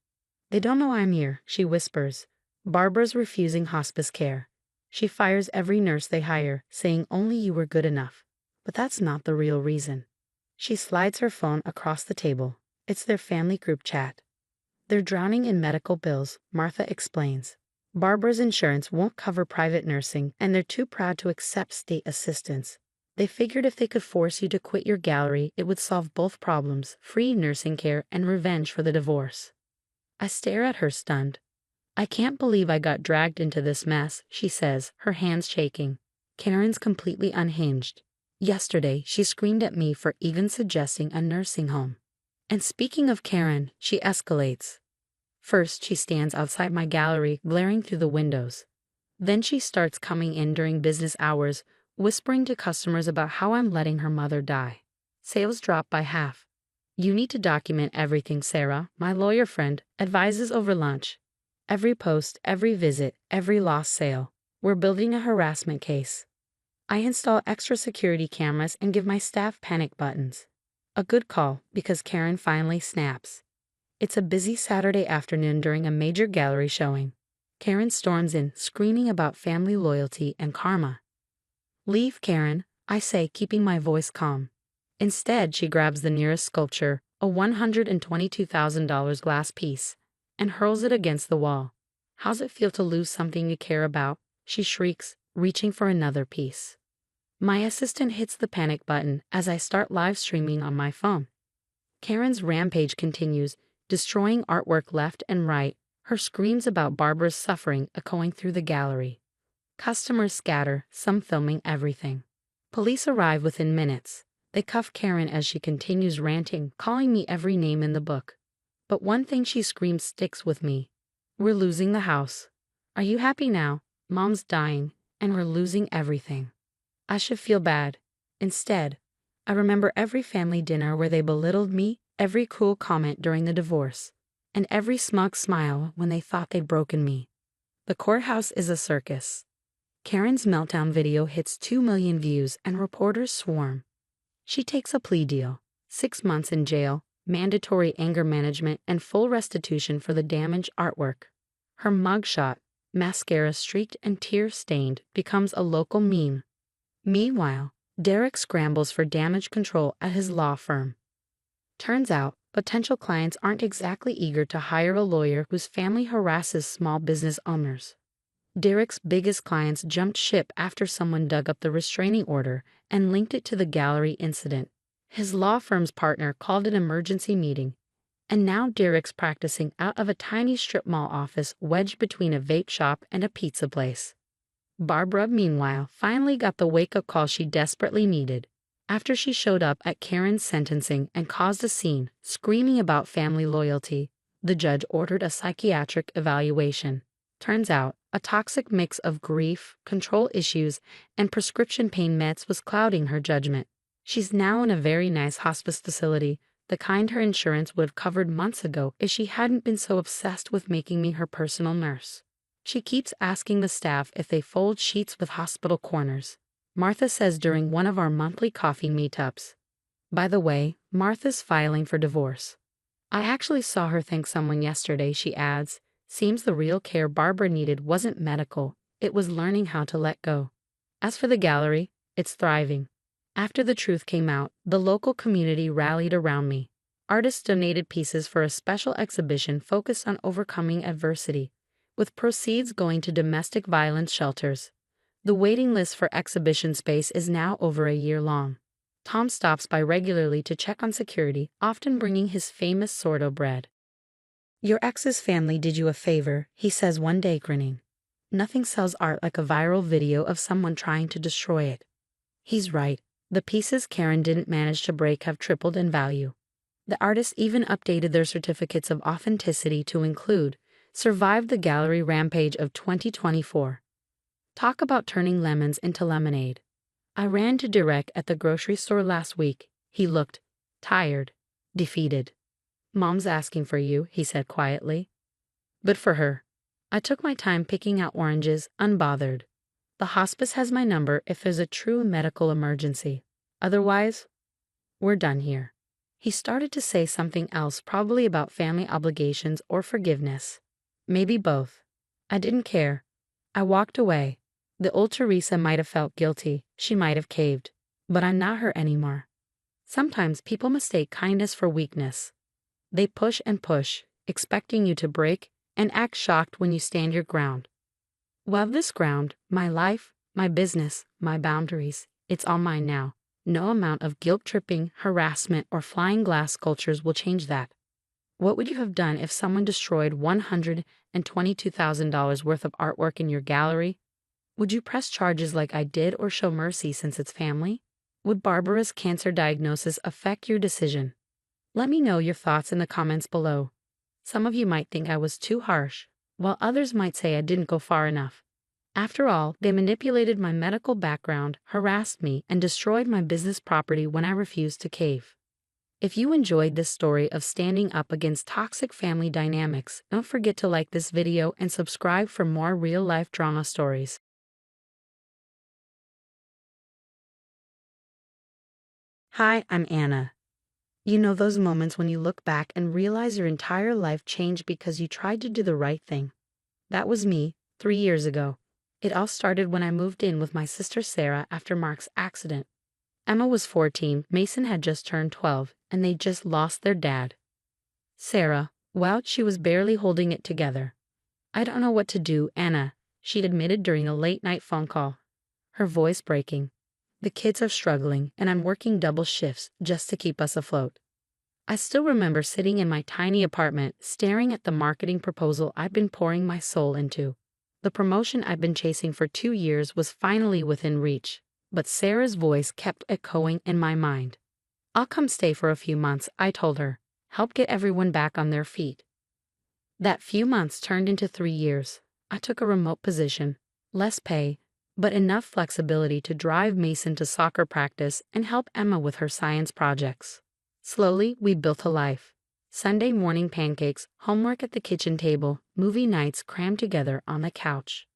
They don't know I'm here, she whispers. Barbara's refusing hospice care. She fires every nurse they hire, saying only you were good enough. But that's not the real reason. She slides her phone across the table. It's their family group chat. They're drowning in medical bills, Martha explains. Barbara's insurance won't cover private nursing, and they're too proud to accept state assistance. They figured if they could force you to quit your gallery, it would solve both problems, free nursing care and revenge for the divorce. I stare at her stunned. I can't believe I got dragged into this mess, she says, her hands shaking. Karen's completely unhinged. Yesterday, she screamed at me for even suggesting a nursing home. And speaking of Karen, she escalates. First, she stands outside my gallery, glaring through the windows. Then she starts coming in during business hours, whispering to customers about how I'm letting her mother die. Sales drop by half. You need to document everything, Sarah, my lawyer friend, advises over lunch. Every post, every visit, every lost sale. We're building a harassment case. I install extra security cameras and give my staff panic buttons. A good call, because Karen finally snaps. It's a busy Saturday afternoon during a major gallery showing. Karen storms in, screaming about family loyalty and karma. Leave, Karen, I say, keeping my voice calm. Instead, she grabs the nearest sculpture, a $122,000 glass piece, and hurls it against the wall. How's it feel to lose something you care about? She shrieks, reaching for another piece. My assistant hits the panic button as I start live streaming on my phone. Karen's rampage continues, destroying artwork left and right, her screams about Barbara's suffering echoing through the gallery. Customers scatter, some filming everything. Police arrive within minutes. They cuff Karen as she continues ranting, calling me every name in the book. But one thing she screams sticks with me. We're losing the house. Are you happy now? Mom's dying, and we're losing everything. I should feel bad. Instead, I remember every family dinner where they belittled me, every cruel comment during the divorce, and every smug smile when they thought they'd broken me. The courthouse is a circus. Karen's meltdown video hits 2 million views and reporters swarm. She takes a plea deal, 6 months in jail, mandatory anger management, and full restitution for the damaged artwork. Her mugshot, mascara streaked and tear-stained, becomes a local meme. Meanwhile, Derek scrambles for damage control at his law firm. Turns out, potential clients aren't exactly eager to hire a lawyer whose family harasses small business owners. Derek's biggest clients jumped ship after someone dug up the restraining order and linked it to the gallery incident. His law firm's partner called an emergency meeting, and now Derek's practicing out of a tiny strip mall office wedged between a vape shop and a pizza place. Barbara, meanwhile, finally got the wake-up call she desperately needed. After she showed up at Karen's sentencing and caused a scene, screaming about family loyalty, the judge ordered a psychiatric evaluation. Turns out, a toxic mix of grief, control issues, and prescription pain meds was clouding her judgment. She's now in a very nice hospice facility, the kind her insurance would have covered months ago if she hadn't been so obsessed with making me her personal nurse. She keeps asking the staff if they fold sheets with hospital corners. Martha says during one of our monthly coffee meetups. By the way, Martha's filing for divorce. I actually saw her thank someone yesterday, she adds. Seems the real care Barbara needed wasn't medical, it was learning how to let go. As for the gallery, it's thriving. After the truth came out, the local community rallied around me. Artists donated pieces for a special exhibition focused on overcoming adversity, with proceeds going to domestic violence shelters. The waiting list for exhibition space is now over a year long. Tom stops by regularly to check on security, often bringing his famous sourdough bread. Your ex's family did you a favor, he says one day, grinning. Nothing sells art like a viral video of someone trying to destroy it. He's right. The pieces Karen didn't manage to break have tripled in value. The artists even updated their certificates of authenticity to include survived the gallery rampage of 2024. Talk about turning lemons into lemonade. I ran to Derek at the grocery store last week. He looked tired, defeated. Mom's asking for you, he said quietly. But for her. I took my time picking out oranges, unbothered. The hospice has my number if there's a true medical emergency. Otherwise, we're done here. He started to say something else, probably about family obligations or forgiveness. Maybe both. I didn't care. I walked away. The old Teresa might have felt guilty, she might have caved. But I'm not her anymore. Sometimes people mistake kindness for weakness. They push and push, expecting you to break, and act shocked when you stand your ground. Well, this ground, my life, my business, my boundaries, it's all mine now. No amount of guilt-tripping, harassment, or flying glass sculptures will change that. What would you have done if someone destroyed $122,000 worth of artwork in your gallery? Would you press charges like I did or show mercy since it's family? Would Barbara's cancer diagnosis affect your decision? Let me know your thoughts in the comments below. Some of you might think I was too harsh, while others might say I didn't go far enough. After all, they manipulated my medical background, harassed me, and destroyed my business property when I refused to cave. If you enjoyed this story of standing up against toxic family dynamics, don't forget to like this video and subscribe for more real-life drama stories. Hi, I'm Anna. You know those moments when you look back and realize your entire life changed because you tried to do the right thing? That was me, 3 years ago. It all started when I moved in with my sister Sarah after Mark's accident. Emma was 14, Mason had just turned 12, and they just lost their dad. Sarah, well, she was barely holding it together. I don't know what to do, Anna, she'd admitted during a late-night phone call, her voice breaking. The kids are struggling, and I'm working double shifts just to keep us afloat. I still remember sitting in my tiny apartment, staring at the marketing proposal I'd been pouring my soul into. The promotion I'd been chasing for 2 years was finally within reach, but Sarah's voice kept echoing in my mind. "I'll come stay for a few months," I told her. "Help get everyone back on their feet." That few months turned into 3 years. I took a remote position, less pay, but enough flexibility to drive Mason to soccer practice and help Emma with her science projects. Slowly, we built a life. Sunday morning pancakes, homework at the kitchen table, movie nights crammed together on the couch.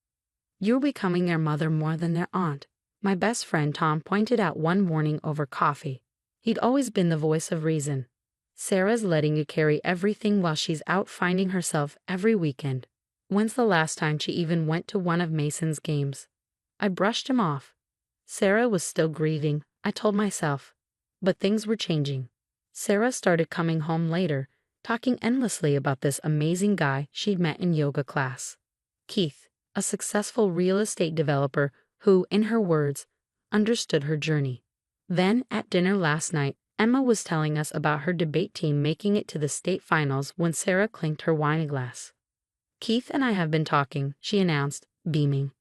"You're becoming their mother more than their aunt," my best friend Tom pointed out one morning over coffee. He'd always been the voice of reason. "Sarah's letting you carry everything while she's out finding herself every weekend. When's the last time she even went to one of Mason's games?" I brushed him off. Sarah was still grieving, I told myself. But things were changing. Sarah started coming home later, talking endlessly about this amazing guy she'd met in yoga class. Keith, a successful real estate developer who, in her words, understood her journey. Then, at dinner last night, Emma was telling us about her debate team making it to the state finals when Sarah clinked her wine glass. "Keith and I have been talking," she announced, beaming.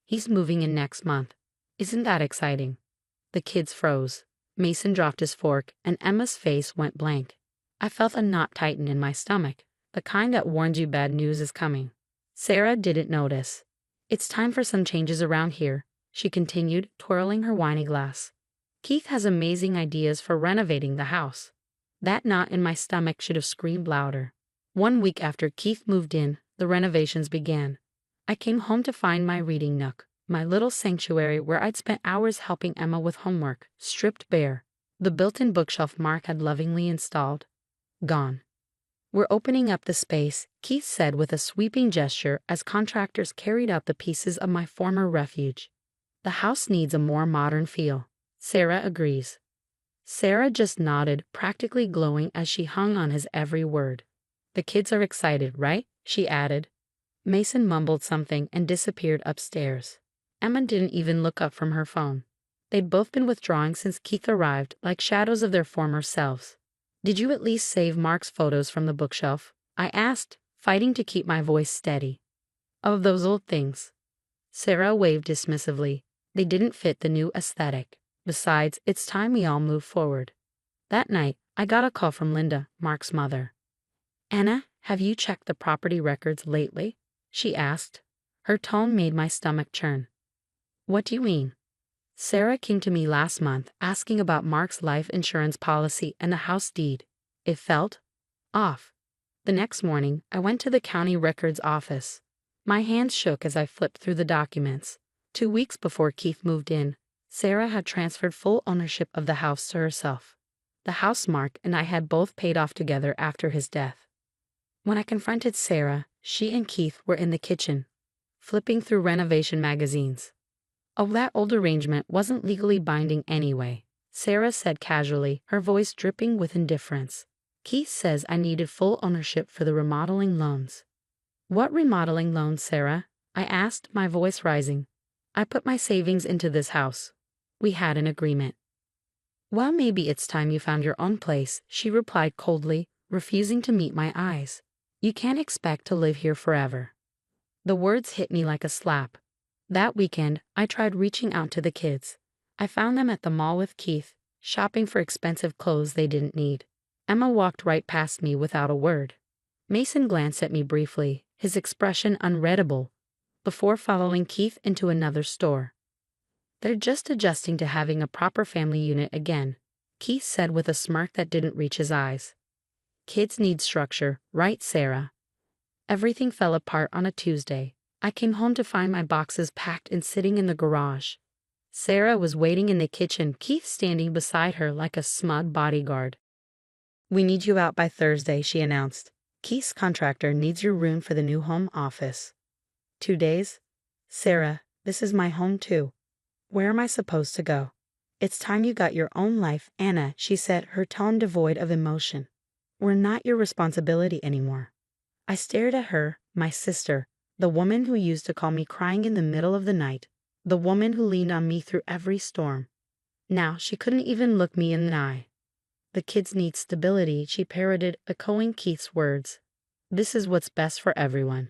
"He's moving in next month. Isn't that exciting?" The kids froze. Mason dropped his fork, and Emma's face went blank. I felt a knot tighten in my stomach, the kind that warns you bad news is coming. Sarah didn't notice. "It's time for some changes around here," she continued, twirling her wine glass. "Keith has amazing ideas for renovating the house." That knot in my stomach should have screamed louder. 1 week after Keith moved in, the renovations began. I came home to find my reading nook, my little sanctuary where I'd spent hours helping Emma with homework, stripped bare. The built-in bookshelf Mark had lovingly installed. Gone. "We're opening up the space," Keith said with a sweeping gesture as contractors carried out the pieces of my former refuge. "The house needs a more modern feel." Sarah agrees. Sarah just nodded, practically glowing as she hung on his every word. "The kids are excited, right?" she added. Mason mumbled something and disappeared upstairs. Emma didn't even look up from her phone. They'd both been withdrawing since Keith arrived, like shadows of their former selves. "Did you at least save Mark's photos from the bookshelf?" I asked, fighting to keep my voice steady. "Of those old things." Sarah waved dismissively. "They didn't fit the new aesthetic. Besides, it's time we all move forward." That night, I got a call from Linda, Mark's mother. "Anna, have you checked the property records lately?" she asked. Her tone made my stomach churn. "What do you mean?" "Sarah came to me last month asking about Mark's life insurance policy and the house deed. It felt off." The next morning, I went to the county records office. My hands shook as I flipped through the documents. 2 weeks before Keith moved in, Sarah had transferred full ownership of the house to herself. The house Mark and I had both paid off together after his death. When I confronted Sarah, she and Keith were in the kitchen, flipping through renovation magazines. "Oh, that old arrangement wasn't legally binding anyway," Sarah said casually, her voice dripping with indifference. "Keith says I needed full ownership for the remodeling loans." "What remodeling loans, Sarah?" I asked, my voice rising. "I put my savings into this house. We had an agreement." "Well, maybe it's time you found your own place," she replied coldly, refusing to meet my eyes. "You can't expect to live here forever." The words hit me like a slap. That weekend, I tried reaching out to the kids. I found them at the mall with Keith, shopping for expensive clothes they didn't need. Emma walked right past me without a word. Mason glanced at me briefly, his expression unreadable, before following Keith into another store. "They're just adjusting to having a proper family unit again," Keith said with a smirk that didn't reach his eyes. "Kids need structure, right, Sarah?" Everything fell apart on a Tuesday. I came home to find my boxes packed and sitting in the garage. Sarah was waiting in the kitchen, Keith standing beside her like a smug bodyguard. "We need you out by Thursday," she announced. "Keith's contractor needs your room for the new home office." 2 days? "Sarah, this is my home too. Where am I supposed to go?" "It's time you got your own life, Anna," she said, her tone devoid of emotion. "We're not your responsibility anymore." I stared at her, my sister, the woman who used to call me crying in the middle of the night, the woman who leaned on me through every storm. Now she couldn't even look me in the eye. The kids need stability, she parroted, echoing Keith's words. This is what's best for everyone.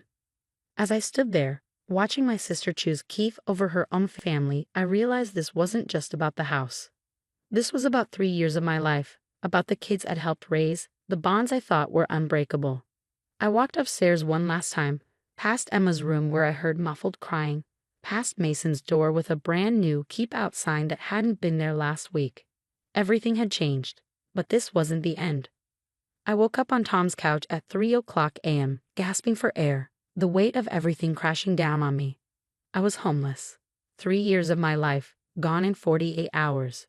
As I stood there, watching my sister choose Keith over her own family, I realized this wasn't just about the house. This was about 3 years of my life, about the kids I'd helped raise, the bonds I thought were unbreakable. I walked upstairs one last time, past Emma's room where I heard muffled crying, past Mason's door with a brand new keep out sign that hadn't been there last week. Everything had changed, but this wasn't the end. I woke up on Tom's couch at 3 a.m., gasping for air, the weight of everything crashing down on me. I was homeless. 3 years of my life, gone in 48 hours.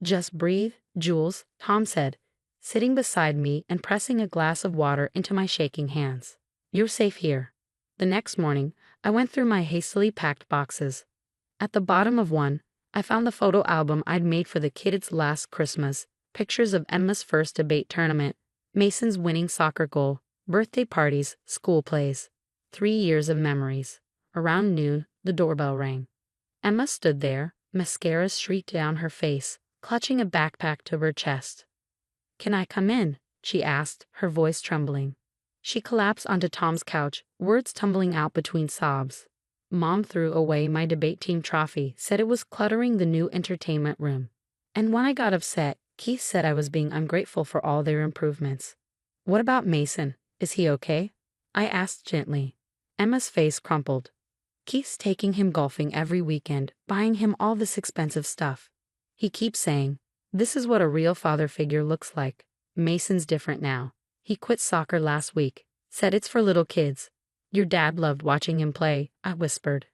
Just breathe, Jules, Tom said, sitting beside me and pressing a glass of water into my shaking hands. You're safe here. The next morning, I went through my hastily packed boxes. At the bottom of one, I found the photo album I'd made for the kids last Christmas, pictures of Emma's first debate tournament, Mason's winning soccer goal, birthday parties, school plays. 3 years of memories. Around noon, the doorbell rang. Emma stood there, mascara streaked down her face, clutching a backpack to her chest. Can I come in? She asked, her voice trembling. She collapsed onto Tom's couch, words tumbling out between sobs. Mom threw away my debate team trophy, said it was cluttering the new entertainment room. And when I got upset, Keith said I was being ungrateful for all their improvements. What about Mason? Is he okay? I asked gently. Emma's face crumpled. Keith's taking him golfing every weekend, buying him all this expensive stuff. He keeps saying, this is what a real father figure looks like. Mason's different now. He quit soccer last week, said it's for little kids. Your dad loved watching him play, I whispered.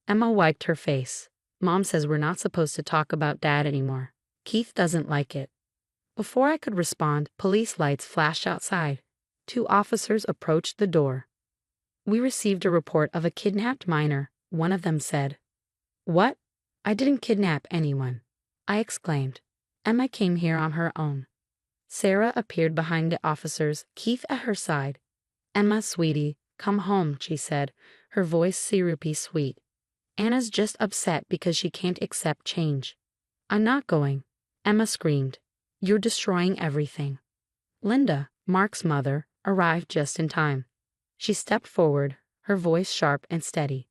Emma wiped her face. Mom says we're not supposed to talk about Dad anymore. Keith doesn't like it. Before I could respond, police lights flashed outside. 2 officers approached the door. We received a report of a kidnapped minor, one of them said. What? I didn't kidnap anyone, I exclaimed. Emma came here on her own. Sarah appeared behind the officers, Keith at her side. Emma, sweetie, come home, she said, her voice syrupy sweet. Anna's just upset because she can't accept change. I'm not going, Emma screamed. You're destroying everything. Linda, Mark's mother, arrived just in time. She stepped forward, her voice sharp and steady.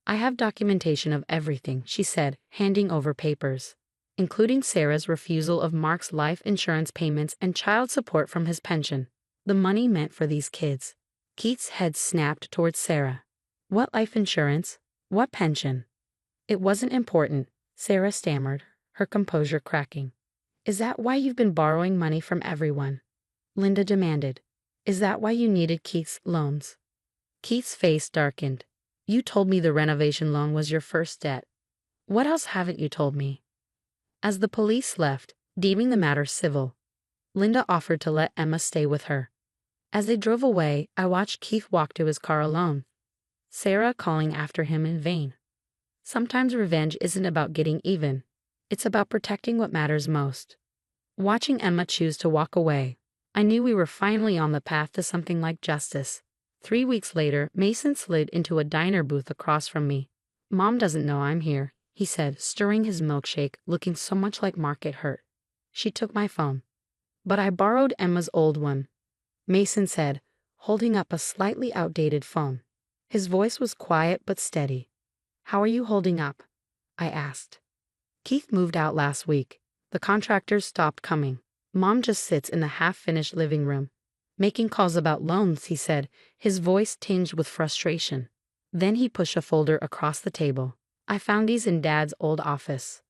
I have documentation of everything, she said, handing over papers, including Sarah's refusal of Mark's life insurance payments and child support from his pension. The money meant for these kids. Keith's head snapped towards Sarah. What life insurance? What pension? It wasn't important, Sarah stammered, her composure cracking. Is that why you've been borrowing money from everyone? Linda demanded. Is that why you needed Keith's loans? Keith's face darkened. You told me the renovation loan was your first debt. What else haven't you told me? As the police left, deeming the matter civil, Linda offered to let Emma stay with her. As they drove away, I watched Keith walk to his car alone, Sarah calling after him in vain. Sometimes revenge isn't about getting even. It's about protecting what matters most. Watching Emma choose to walk away, I knew we were finally on the path to something like justice. 3 weeks later, Mason slid into a diner booth across from me. Mom doesn't know I'm here, he said, stirring his milkshake, looking so much like Mark it hurt. She took my phone. But I borrowed Emma's old one, Mason said, holding up a slightly outdated phone. His voice was quiet but steady. How are you holding up? I asked. Keith moved out last week. The contractors stopped coming. Mom just sits in the half-finished living room, making calls about loans, he said, his voice tinged with frustration. Then he pushed a folder across the table. I found these in Dad's old office.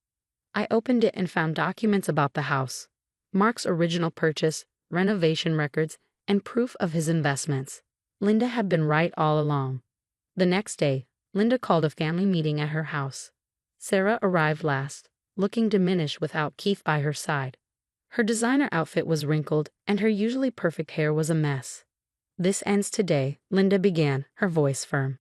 I opened it and found documents about the house, Mark's original purchase, renovation records, and proof of his investments. Linda had been right all along. The next day, Linda called a family meeting at her house. Sarah arrived last, looking diminished without Keith by her side. Her designer outfit was wrinkled, and her usually perfect hair was a mess. This ends today, Linda began, her voice firm.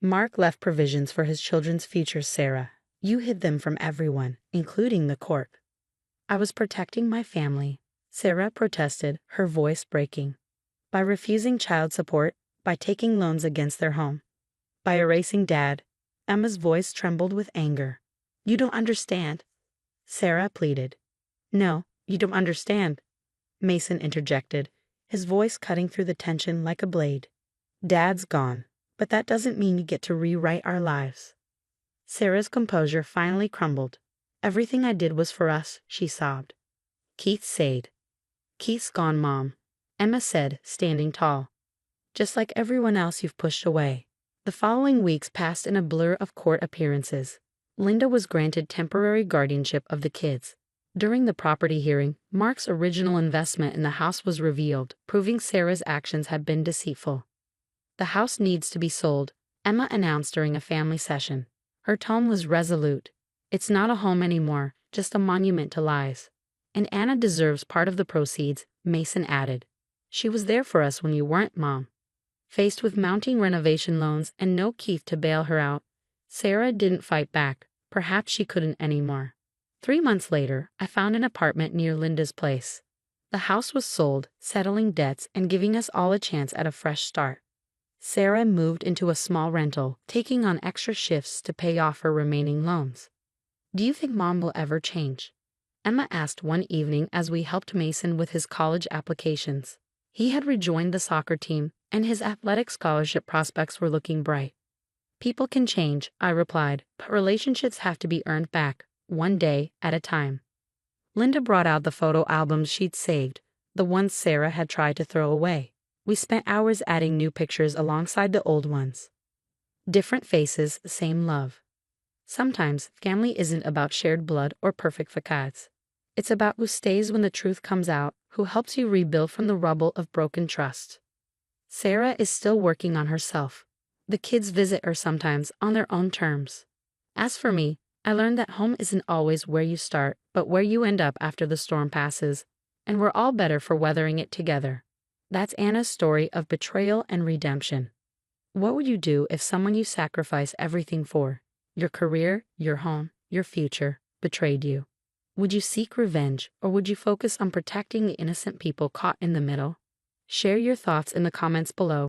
Mark left provisions for his children's futures, Sarah. You hid them from everyone, including the court. I was protecting my family, Sarah protested, her voice breaking. By refusing child support, by taking loans against their home, by erasing Dad. Emma's voice trembled with anger. You don't understand, Sarah pleaded. No, You don't understand, Mason interjected, his voice cutting through the tension like a blade. Dad's gone, but that doesn't mean you get to rewrite our lives. Sarah's composure finally crumbled. Everything I did was for us, she sobbed. Keith sighed. Keith's gone, Mom, Emma said, standing tall. Just like everyone else you've pushed away. The following weeks passed in a blur of court appearances. Linda was granted temporary guardianship of the kids. During the property hearing, Mark's original investment in the house was revealed, proving Sarah's actions had been deceitful. The house needs to be sold, Emma announced during a family session. Her tone was resolute. It's not a home anymore, just a monument to lies. And Anna deserves part of the proceeds, Mason added. She was there for us when you weren't, Mom. Faced with mounting renovation loans and no Keith to bail her out, Sarah didn't fight back. Perhaps she couldn't anymore. 3 months later, I found an apartment near Linda's place. The house was sold, settling debts and giving us all a chance at a fresh start. Sarah moved into a small rental, taking on extra shifts to pay off her remaining loans. Do you think Mom will ever change? Emma asked one evening as we helped Mason with his college applications. He had rejoined the soccer team, and his athletic scholarship prospects were looking bright. People can change, I replied, but relationships have to be earned back, one day at a time. Linda brought out the photo albums she'd saved, the ones Sarah had tried to throw away. We spent hours adding new pictures alongside the old ones. Different faces, same love. Sometimes family isn't about shared blood or perfect facades. It's about who stays when the truth comes out, who helps you rebuild from the rubble of broken trust. Sarah is still working on herself. The kids visit her sometimes on their own terms. As for me, I learned that home isn't always where you start, but where you end up after the storm passes, and we're all better for weathering it together. That's Anna's story of betrayal and redemption. What would you do if someone you sacrifice everything for, your career, your home, your future, betrayed you? Would you seek revenge, or would you focus on protecting the innocent people caught in the middle? Share your thoughts in the comments below.